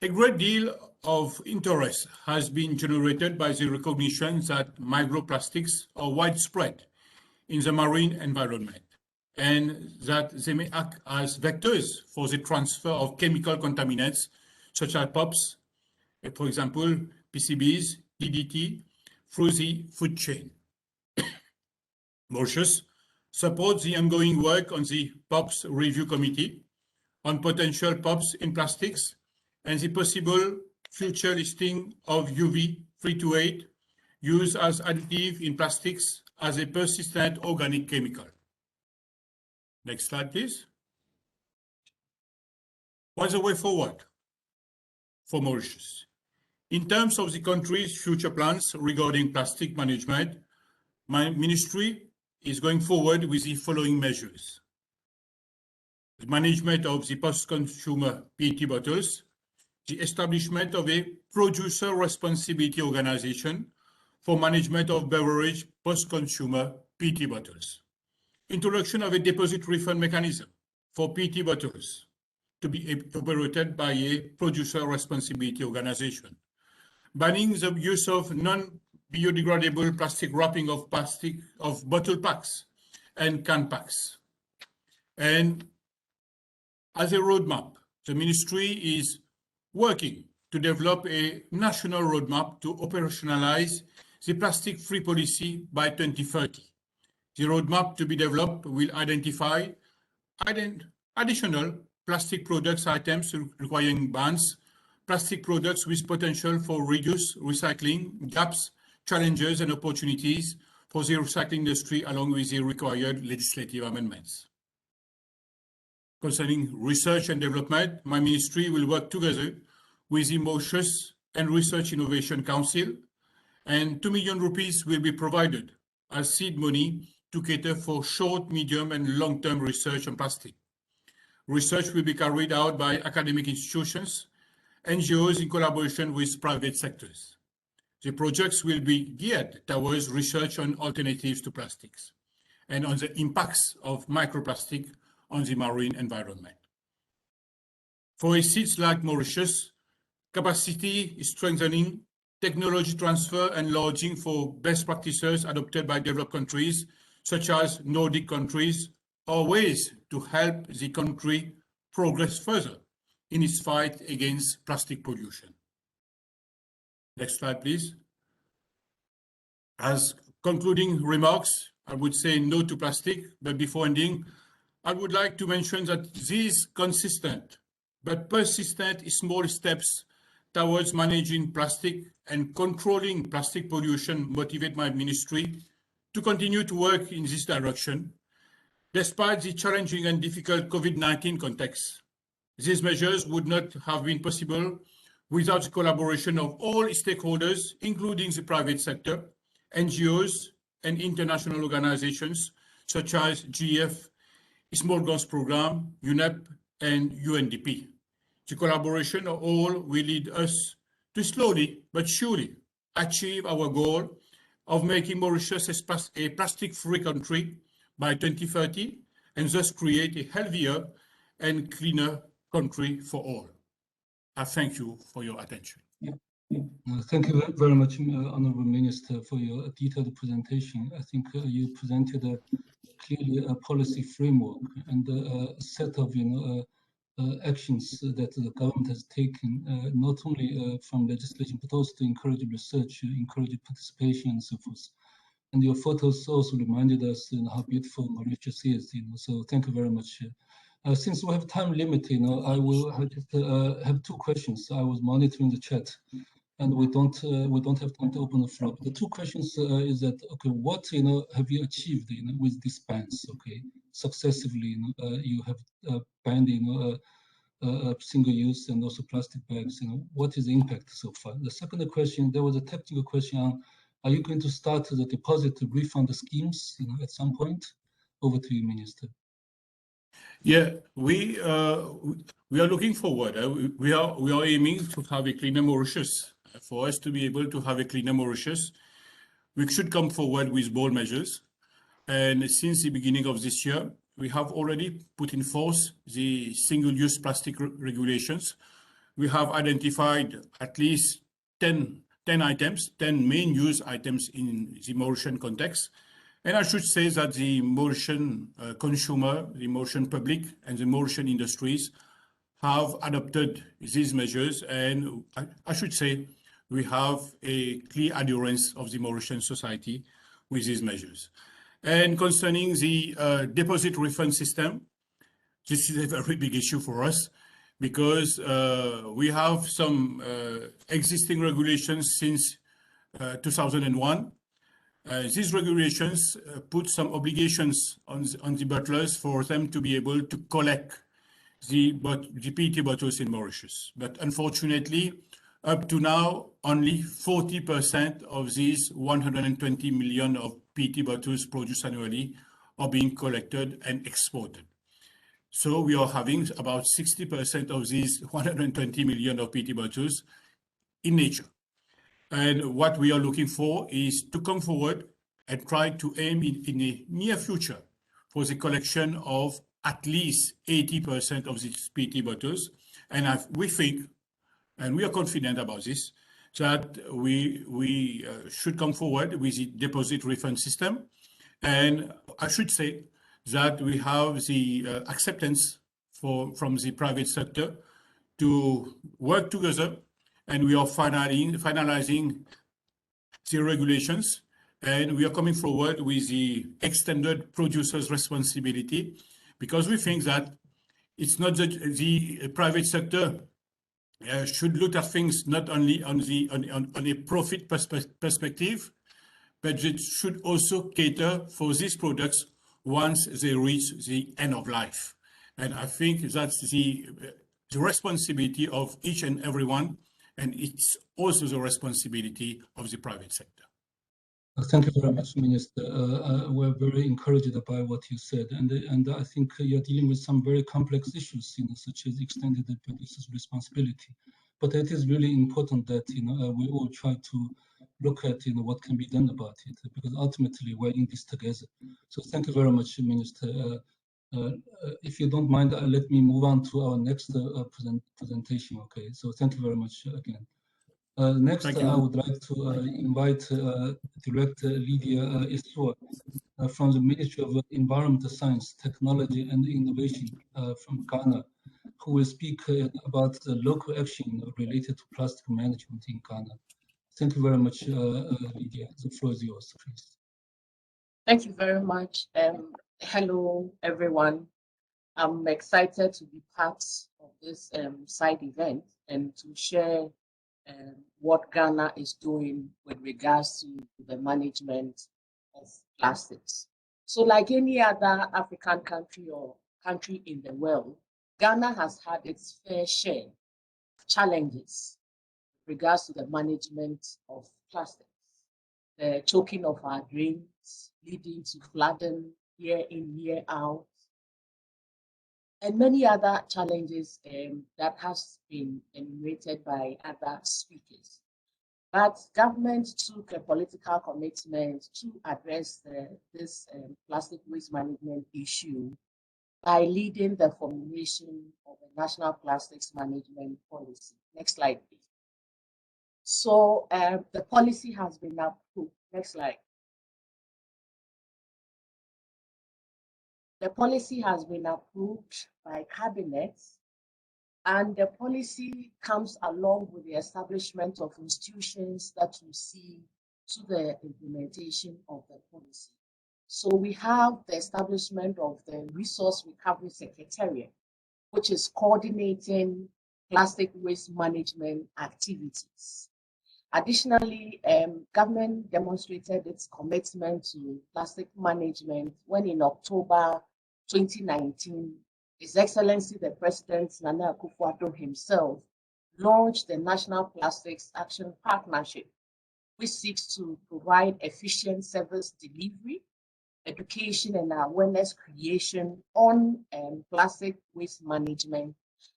[SPEAKER 7] A great deal of interest has been generated by the recognition that microplastics are widespread in the marine environment and that they may act as vectors for the transfer of chemical contaminants such as POPs, for example, PCBs, DDT, through the food chain. Mauritius supports the ongoing work on the POPs Review Committee on potential POPs in plastics and the possible future listing of UV 328 used as additive in plastics as a persistent organic chemical. Next slide, please. What's the way forward for Mauritius? In terms of the country's future plans regarding plastic management, my ministry is going forward with the following measures. The management of the post-consumer PET bottles, the establishment of a producer responsibility organization for management of beverage post-consumer PET bottles, introduction of a deposit refund mechanism for PET bottles to be operated by a producer responsibility organization, banning the use of non-biodegradable plastic wrapping of bottle packs and can packs. And as a roadmap, the ministry is working to develop a national roadmap to operationalize the plastic-free policy by 2030. The roadmap to be developed will identify additional plastic products items requiring bans, plastic products with potential for reduce, recycling, gaps, challenges, and opportunities for the recycling industry, along with the required legislative amendments. Concerning research and development, my ministry will work together with the Mauritius and Research Innovation Council, and 2 million rupees will be provided as seed money to cater for short, medium, and long-term research on plastic. Research will be carried out by academic institutions NGOs in collaboration with private sectors. The projects will be geared towards research on alternatives to plastics and on the impacts of microplastic on the marine environment. For states like Mauritius, capacity strengthening, technology transfer and lodging for best practices adopted by developed countries, such as Nordic countries, are ways to help the country progress further in its fight against plastic pollution. Next slide, please. As concluding remarks, I would say no to plastic, but before ending, I would like to mention that these consistent but persistent small steps towards managing plastic and controlling plastic pollution motivate my ministry to continue to work in this direction, despite the challenging and difficult COVID-19 context. These measures would not have been possible without the collaboration of all stakeholders, including the private sector, NGOs, and international organizations such as GEF, Small Guns Program, UNEP, and UNDP. The collaboration of all will lead us to slowly but surely achieve our goal of making Mauritius a plastic-free country by 2030, and thus create a healthier and cleaner country for all. I thank you for your attention.
[SPEAKER 2] Thank you very much, Honorable Minister, for your detailed presentation. I think you presented clearly a policy framework and a set of actions that the government has taken, not only from legislation, but also to encourage research, encourage participation, and so forth. And your photos also reminded us how beautiful Mauritius is. So thank you very much. Since we have time limit, I will have two questions. I was monitoring the chat, and we don't have time to open the floor. But the two questions is that, okay, what have you achieved with these bans? Okay, successively, you have banned single use and also plastic bags. What is the impact so far? The second question, there was a technical question on, are you going to start the deposit refund schemes at some point? Over to you, Minister.
[SPEAKER 7] Yeah, we are looking forward. We are aiming to have a cleaner Mauritius. For us to be able to have a cleaner Mauritius, we should come forward with bold measures. And since the beginning of this year, we have already put in force the single-use plastic regulations. We have identified at least 10 items, 10 main use items in the Mauritian context. And I should say that the Mauritian consumer, the Mauritian public, and the Mauritian industries have adopted these measures. And I should say we have a clear adherence of the Mauritian society with these measures. And concerning the deposit refund system, this is a very big issue for us because we have some existing regulations since 2001. These regulations put some obligations on the bottlers for them to be able to collect the PET bottles in Mauritius. But unfortunately, up to now, only 40% of these 120 million of PET bottles produced annually are being collected and exported. So we are having about 60% of these 120 million of PET bottles in nature. And what we are looking for is to come forward and try to aim in the near future for the collection of at least 80% of these PET bottles. And we think, and we are confident about this, that we should come forward with the deposit refund system. And I should say that we have the acceptance from the private sector to work together, and we are finalizing the regulations, and we are coming forward with the extended producer's responsibility, because we think that it's not that the private sector should look at things not only on a profit perspective, but it should also cater for these products once they reach the end of life. And I think that's the responsibility of each and everyone, and it's also the responsibility of the private sector.
[SPEAKER 2] Thank you very much, Minister. We're very encouraged by what you said, and I think you're dealing with some very complex issues, such as extended producer's responsibility. but it is really important that we all try to look at what can be done about it, because ultimately we're in this together. So thank you very much, Minister. If you don't mind, let me move on to our next presentation. Okay, so thank you very much again. Next, I would like to invite Director Lydia Issour from the Ministry of Environment Science, Technology and Innovation from Ghana, who will speak about the local action related to plastic management in Ghana. Thank you very much, Lydia. The floor is yours, please.
[SPEAKER 8] Thank you very much. Hello, everyone. I'm excited to be part of this side event and to share what Ghana is doing with regards to the management of plastics. So like any other African country or country in the world, Ghana has had its fair share of challenges with regards to the management of plastics. The choking of our drains, leading to flooding year in, year out, and many other challenges that has been enumerated by other speakers. But government took a political commitment to address this plastic waste management issue by leading the formulation of a national plastics management policy. Next slide, please. So the policy has been approved. Next slide. The policy has been approved by Cabinet, and the policy comes along with the establishment of institutions that will see to the implementation of the policy. So we have the establishment of the Resource Recovery Secretariat, which is coordinating plastic waste management activities. Additionally, government demonstrated its commitment to plastic management when in October 2019, His Excellency the President Nana Akufo-Addo himself launched the National Plastics Action Partnership, which seeks to provide efficient service delivery, education and awareness creation on plastic waste management,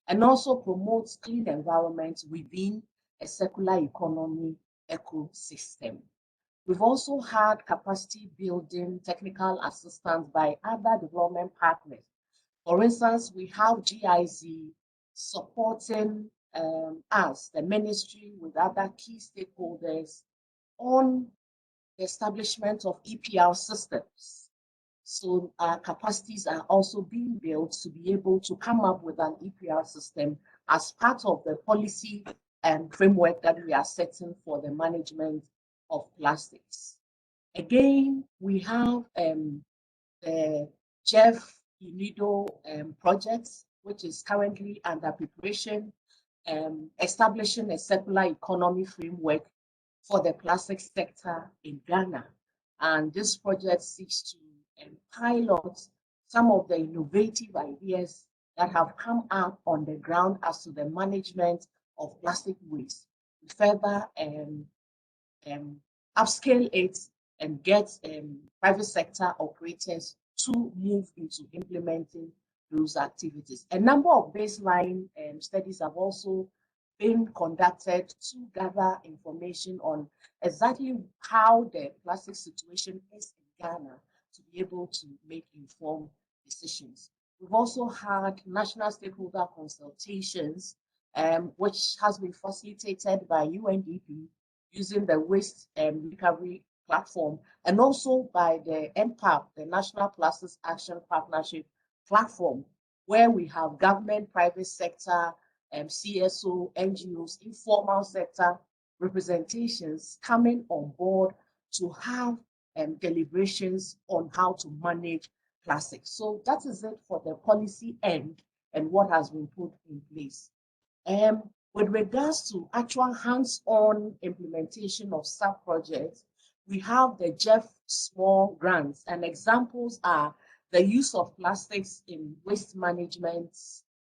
[SPEAKER 8] and also promotes clean environment within a circular economy ecosystem. We've also had capacity building technical assistance by other development partners. For instance, we have GIZ supporting us, the ministry, with other key stakeholders on the establishment of EPR systems. So our capacities are also being built to be able to come up with an EPR system as part of the policy and framework that we are setting for the management of plastics. Again, we have the GEF project, which is currently under preparation, establishing a circular economy framework for the plastic sector in Ghana. And this project seeks to pilot some of the innovative ideas that have come up on the ground as to the management of plastic waste, to further upscale it and get private sector operators to move into implementing those activities. A number of baseline studies have also been conducted to gather information on exactly how the plastic situation is in Ghana to be able to make informed decisions. We've also had national stakeholder consultations, which has been facilitated by UNDP using the Waste Recovery Platform, and also by the NPAP, the National Plastics Action Partnership Platform, where we have government, private sector, CSO, NGOs, informal sector representations coming on board to have deliberations on how to manage plastics. So that is it for the policy end and what has been put in place. With regards to actual hands-on implementation of sub-projects, we have the GEF small grants, and examples are the use of plastics in waste management.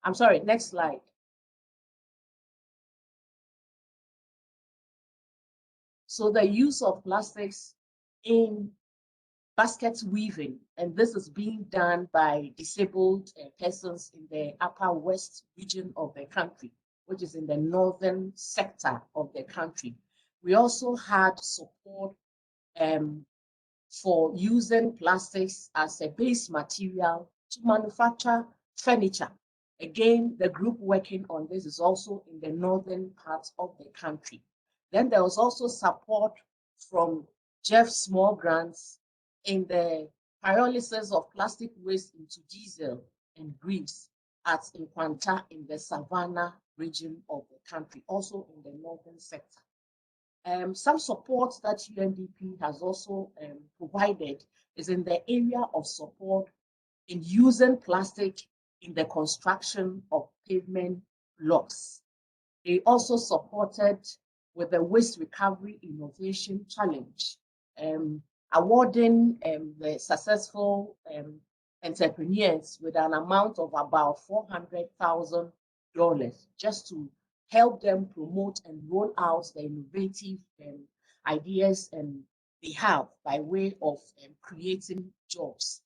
[SPEAKER 8] I'm sorry, next slide. So the use of plastics in basket weaving, and this is being done by disabled persons in the Upper West region of the country. which is in the northern sector of the country. We also had support for using plastics as a base material to manufacture furniture. Again, the group working on this is also in the northern part of the country. Then there was also support from GEF small grants in the pyrolysis of plastic waste into diesel and grease at Nkwanta in the Savannah region of the country, also in the northern sector. Some support that UNDP has also provided is in the area of support in using plastic in the construction of pavement blocks. They also supported with the Waste Recovery Innovation Challenge, awarding the successful entrepreneurs with an amount of about $400,000 just to help them promote and roll out the innovative ideas they have by way of creating jobs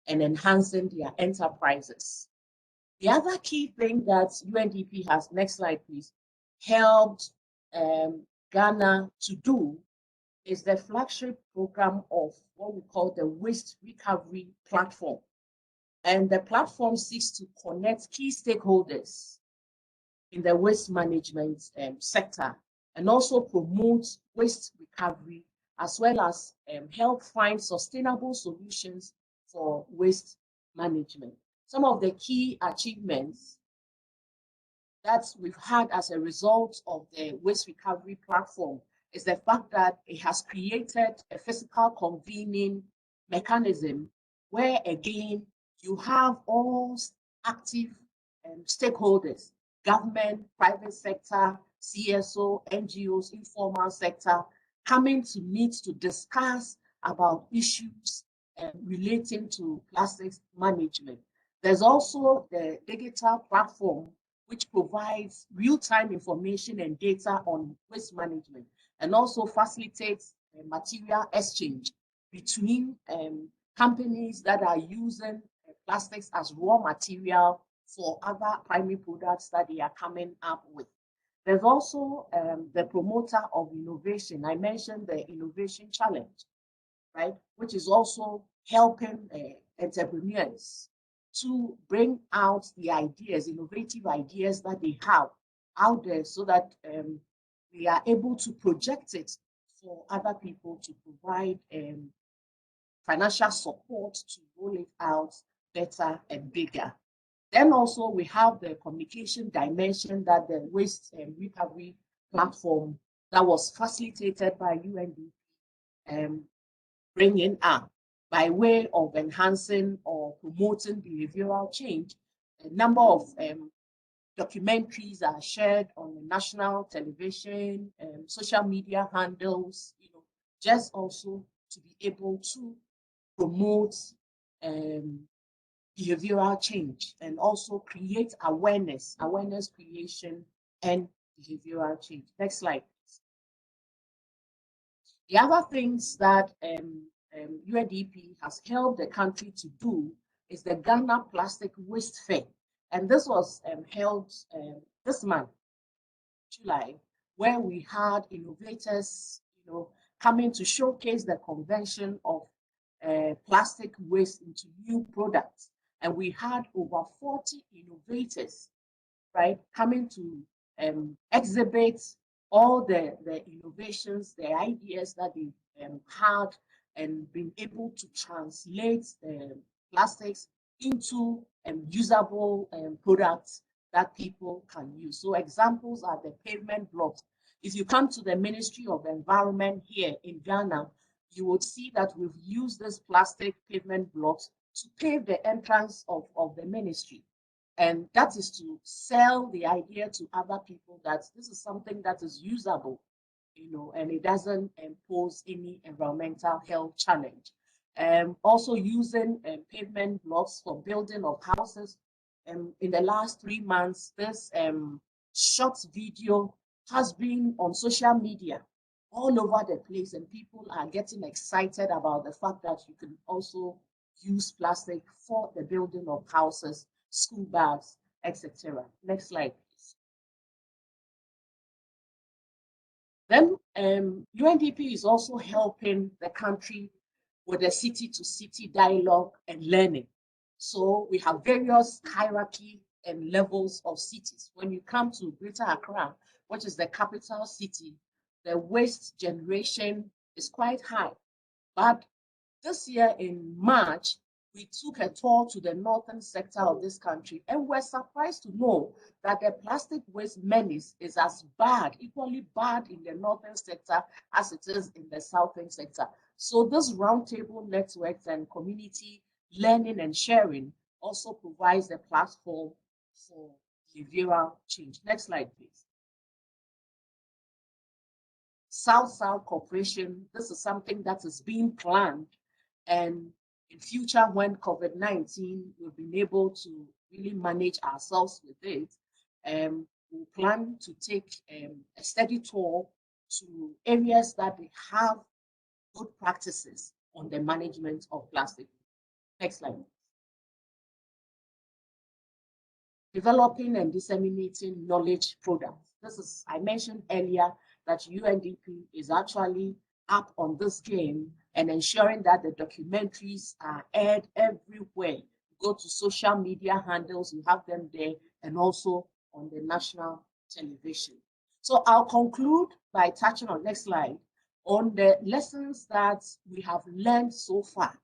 [SPEAKER 8] and enhancing their enterprises. The other key thing that UNDP has, next slide please, helped Ghana to do is the flagship program of what we call the Waste Recovery Platform. And the platform seeks to connect key stakeholders in the waste management sector and also promote waste recovery, as well as help find sustainable solutions for waste management. Some of the key achievements that we've had as a result of the waste recovery platform is the fact that it has created a physical convening mechanism where, again, you have all active stakeholders, government, private sector, CSO, NGOs, informal sector, coming to meet to discuss about issues relating to plastics management. There's also the digital platform, which provides real-time information and data on waste management and also facilitates material exchange between companies that are using plastics as raw material for other primary products that they are coming up with. There's also the promoter of innovation. I mentioned the Innovation Challenge, right, which is also helping entrepreneurs to bring out the ideas, innovative ideas that they have out there so that we are able to project it for other people to provide financial support to roll it out better and bigger. Then also we have the communication dimension that the waste recovery platform that was facilitated by UNDP bringing up by way of enhancing or promoting behavioral change. A number of documentaries are shared on the national television, social media handles, just also to be able to promote behavioral change and also create awareness creation and behavioral change. Next slide, please. The other things that UNDP has helped the country to do is the Ghana Plastic Waste Fair. And this was held this month, July, where we had innovators, coming to showcase the conversion of plastic waste into new products. And we had over 40 innovators, right, coming to exhibit all the innovations, the ideas that they had, and been able to translate plastics into usable products that people can use. So examples are the pavement blocks. If you come to the Ministry of Environment here in Ghana, you would see that we've used this plastic pavement blocks to pave the entrance of the ministry. And that is to sell the idea to other people that this is something that is usable, and it doesn't pose any environmental health challenge. Also using pavement blocks for building of houses. In the last 3 months, this short video has been on social media all over the place, and people are getting excited about the fact that you can also use plastic for the building of houses, school bags, etc. Next slide, please. Then UNDP is also helping the country with the city-to-city dialogue and learning. So we have various hierarchy and levels of cities. When you come to Greater Accra, which is the capital city, the waste generation is quite high. But this year in March, we took a tour to the northern sector of this country, and we're surprised to know that the plastic waste menace is as bad, equally bad in the northern sector as it is in the southern sector. So this roundtable networks and community learning and sharing also provides a platform for behavioral change. Next slide, please. South-South cooperation, this is something that is being planned, and in future, when COVID-19, we've been able to really manage ourselves with it, we plan to take a study tour to areas that they have good practices on the management of plastic. Next slide. Developing and disseminating knowledge products. This is, I mentioned earlier that UNDP is actually up on this game and ensuring that the documentaries are aired everywhere. Go to social media handles, you have them there, and also on the national television. So I'll conclude by touching on, next slide, on the lessons that we have learned so far.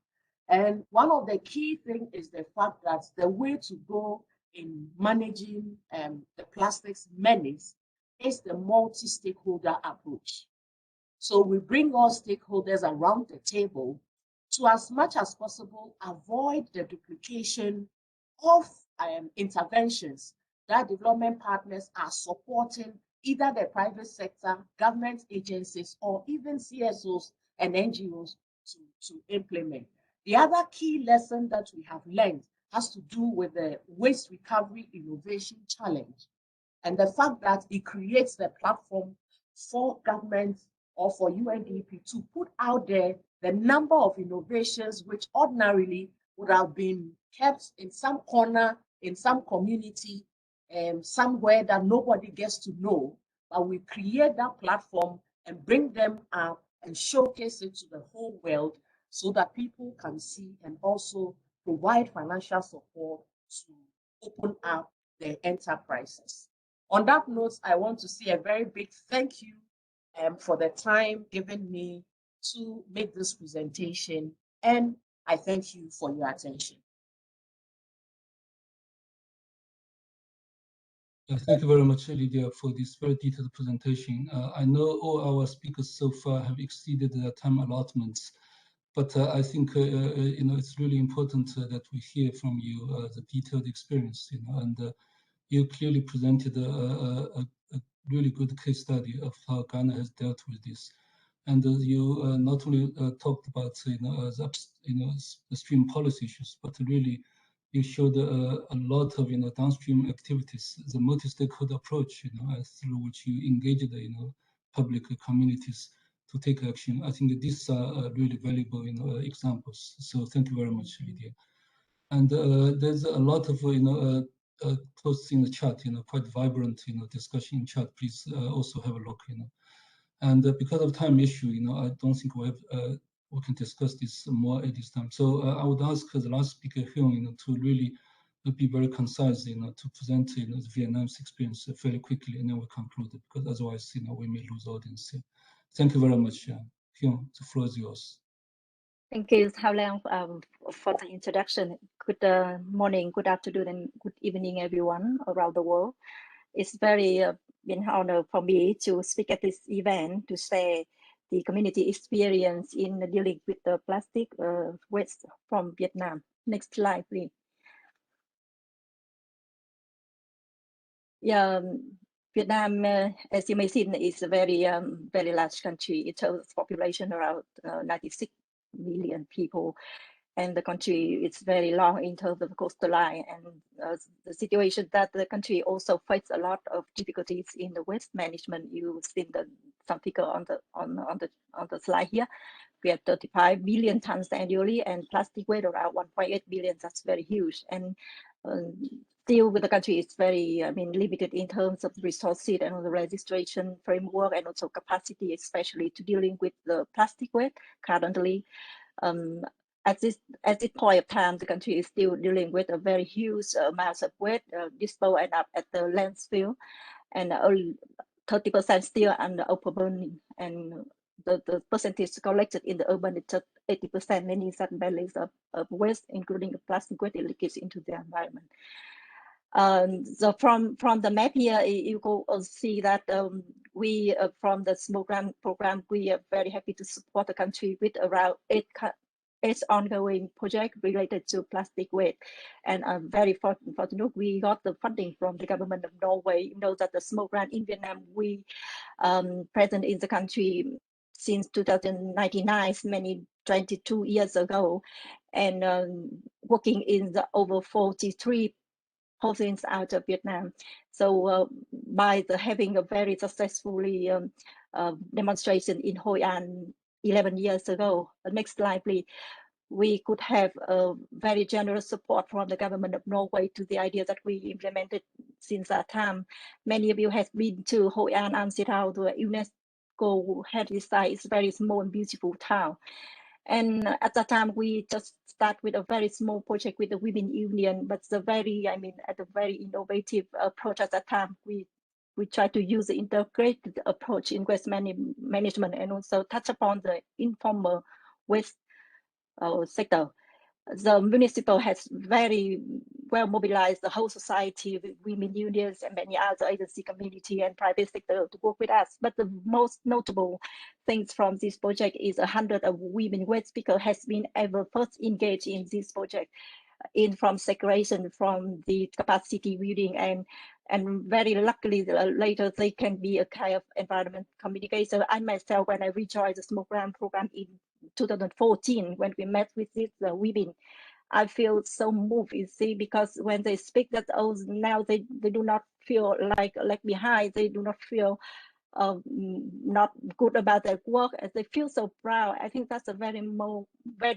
[SPEAKER 8] And one of the key things is the fact that the way to go in managing the plastics menace is the multi-stakeholder approach. So we bring all stakeholders around the table to, as much as possible, avoid the duplication of interventions that development partners are supporting, either the private sector, government agencies, or even CSOs and NGOs to implement. The other key lesson that we have learned has to do with the Waste Recovery Innovation Challenge and the fact that it creates the platform for government or for UNDP to put out there the number of innovations which ordinarily would have been kept in some corner, in some community, somewhere that nobody gets to know. But we create that platform and bring them up and showcase it to the whole world so that people can see and also provide financial support to open up their enterprises. On that note, I want to say a very big thank you for the time given me to make this presentation, and I thank you for your attention.
[SPEAKER 2] Thank you very much, Lydia, for this very detailed presentation. I know all our speakers so far have exceeded their time allotments, but I think it's really important that we hear from you the detailed experience, and you clearly presented a really good case study of how Ghana has dealt with this. And you not only talked about the stream policy issues, but really you showed a lot of downstream activities, the multi-stakeholder approach, through which you engage the public communities to take action. I think these are really valuable examples. So thank you very much, Lydia. And there's a lot of posts in the chat, quite vibrant discussion in chat. Please also have a look, And because of time issue, I don't think we can discuss this more at this time. So I would ask the last speaker, Hyun, to really be very concise, to present the Vietnam's experience fairly quickly, and then we conclude it, because otherwise, we may lose audience here. Thank you very much, Hyun. The floor is yours.
[SPEAKER 9] Thank you, Thao Lang, for the introduction. Good morning, good afternoon, and good evening, everyone around the world. It's very an honor for me to speak at this event to share the community experience in dealing with the plastic waste from Vietnam. Next slide, please. Yeah, Vietnam, as you may see, is a very large country. It has population around 96 million people, and the country is very long in terms of coastline, and the situation that the country also faces a lot of difficulties in the waste management. You've seen some figure on the slide here. We have 35 billion tons annually, and plastic waste around 1.8 billion. That's very huge. And still with the country is very, limited in terms of resources and the registration framework and also capacity, especially to dealing with the plastic waste currently. At this point of time, the country is still dealing with a very huge amount of waste disposed and up at the landfill, and 30% still under overburning, and the percentage collected in the urban is just 80%, many such balance of waste, including the plastic waste leakage into the environment. So from the map here, you can see that we from the small grant program, we are very happy to support the country with around eight ongoing projects related to plastic waste. And I'm very fortunate we got the funding from the government of Norway. You know that the small grant in Vietnam, we present in the country since 2099, many 22 years ago, and working in the over 43 provinces out of Vietnam. So by having a very successfully demonstration in Hoi An 11 years ago, next slide please, we could have a very generous support from the government of Norway to the idea that we implemented since that time. Many of you have been to Hoi An and Sitao, the UNESCO heritage site. It's a very small and beautiful town. And at that time, we just start with a very small project with the Women Union, but the very, at a very innovative approach at that time. We try to use the integrated approach in waste management and also touch upon the informal waste sector. The municipal has very well mobilized the whole society, with women unions and many other agency, community and private sector to work with us. But the most notable things from this project is 100 of women waste speakers has been ever first engaged in this project, from segregation, from the capacity building, and very luckily later they can be a kind of environment communicator. I myself, when I rejoined the small grant program in 2014, when we met with these women, I feel so moved, you see, because when they speak that, now they do not feel like left behind, they do not feel not good about their work, and they feel so proud. I think that's a very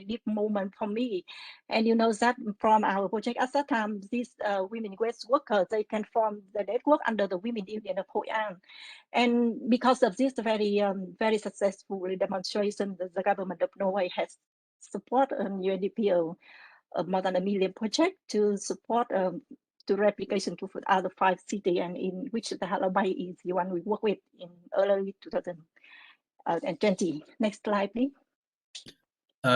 [SPEAKER 9] deep moment for me. And you know that from our project at that time, these women waste workers, they can form the network under the Women Union of Hoi An. And because of this very successful demonstration, the government of Norway has supported UNDP more than $1 million project to support to replication to other 5 cities, and in which the Halabai is the one we work with in early 2020. Next slide, please.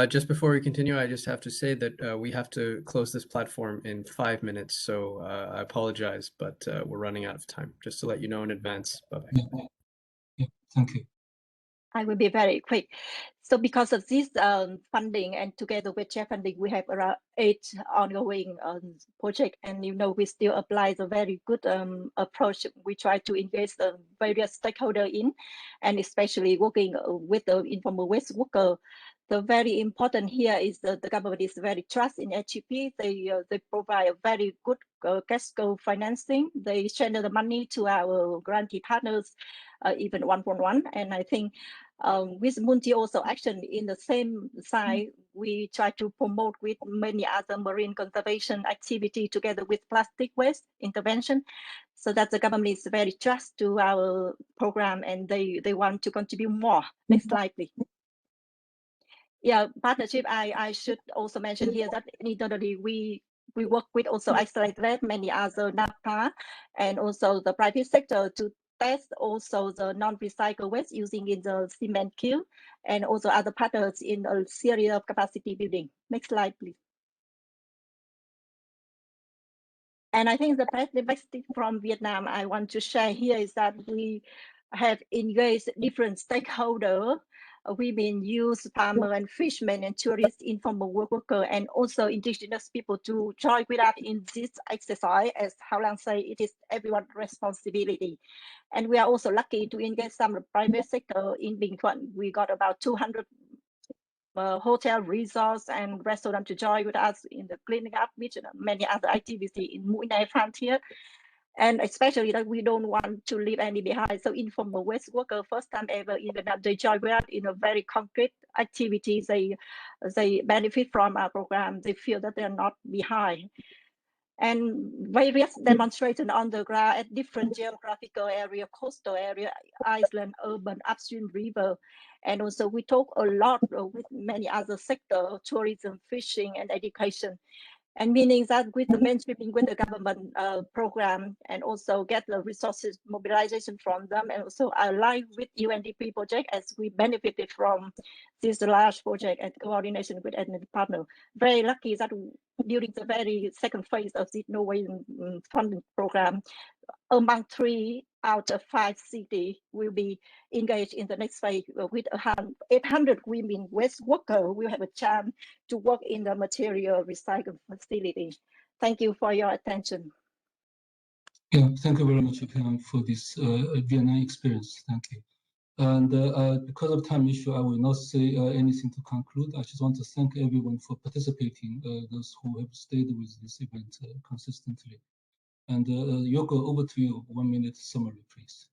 [SPEAKER 4] Just before we continue, I just have to say that we have to close this platform in 5 minutes. So I apologize, but we're running out of time. Just to let you know in advance. Bye-bye.
[SPEAKER 2] Yeah, thank you.
[SPEAKER 9] I will be very quick. So because of this funding, and together with GEF funding, we have around 8 ongoing projects. And you know, we still apply the very good approach. We try to engage the various stakeholders in, and especially working with the informal waste worker. The very important here is that the government is very trust in SGP. They provide a very good cash flow financing. They channel the money to our grantee partners, even 1.1. And I think with multi also action in the same side, we try to promote with many other marine conservation activity together with plastic waste intervention, so that the government is very trust to our program, and they want to contribute more. Next slide, please. Yeah, partnership. I should also mention here that internally we work with also Accelerate, many other NAPA, and also the private sector to test also the non-recycled waste using in the cement kiln, and also other partners in a series of capacity building. Next slide, please. And I think the best thing from Vietnam I want to share here is that we have engaged different stakeholders, women, youth, farmers and fishermen, and tourists, informal workers, and also indigenous people to join with us in this exercise. As Hao Lang say, it is everyone's responsibility. And we are also lucky to engage some private sector in Binh Thuan. We got about 200 hotel, resorts, and restaurants to join with us in the cleaning up, which many other activities in Mũi Né frontier. And especially that we don't want to leave any behind. So informal waste worker, first time ever in Vietnam, they join with us in a very concrete activity. They benefit from our program. They feel that they're not behind. and various demonstrations on the ground at different geographical area, coastal area, island, urban, upstream river. And also we talk a lot with many other sectors, tourism, fishing, and education. And meaning that with the mainstreaming with the government program, and also get the resources mobilization from them, and also align with UNDP project as we benefited from this large project and coordination with ethnic partner. Very lucky that during the very second phase of this Norwegian funding program, among 3 out of 5 cities will be engaged in the next phase with 800 women waste workers will have a chance to work in the material recycling facility. Thank you for your attention.
[SPEAKER 2] Yeah, thank you very much, Pam, for this Vietnam experience. Thank you. And because of time issue, I will not say anything to conclude. I just want to thank everyone for participating, those who have stayed with this event consistently. And Yoko, over to you. 1 minute summary, please.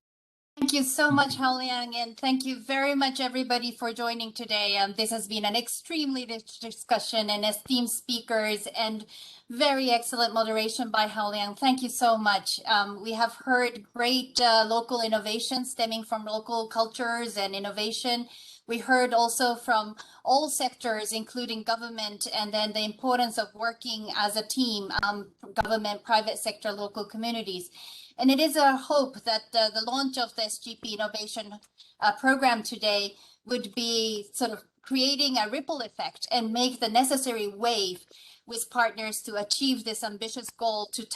[SPEAKER 1] Thank you so much, Hao Liang, and thank you very much, everybody, for joining today. This has been an extremely rich discussion and esteemed speakers and very excellent moderation by Hao Liang. Thank you so much. We have heard great local innovation stemming from local cultures and innovation. We heard also from all sectors, including government, and then the importance of working as a team, government, private sector, local communities. And it is our hope that the launch of the SGP Innovation Program today would be sort of creating a ripple effect and make the necessary wave with partners to achieve this ambitious goal to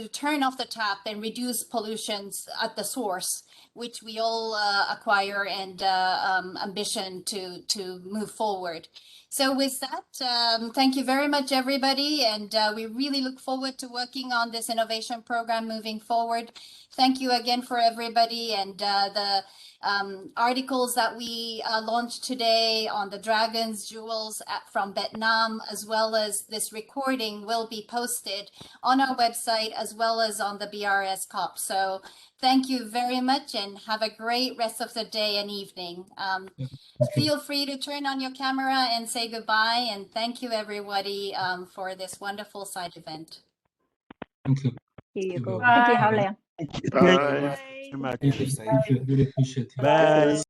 [SPEAKER 1] turn off the tap and reduce pollutions at the source, which we all acquire and ambition to move forward. So with that, thank you very much, everybody. And we really look forward to working on this innovation program moving forward. Thank you again for everybody. And the articles that we launched today on the dragons, jewels from Vietnam, as well as this recording will be posted on our website as well as on the BRS COP. So thank you very much and have a great rest of the day and evening. Feel free to turn on your camera and say goodbye. And thank you, everybody, for this wonderful side event.
[SPEAKER 2] Thank you.
[SPEAKER 9] Thank you,
[SPEAKER 2] Thank you.
[SPEAKER 9] Thank you, Hao Liang.
[SPEAKER 10] Thank you very much.
[SPEAKER 2] Thank you. Really appreciate it.
[SPEAKER 10] Bye.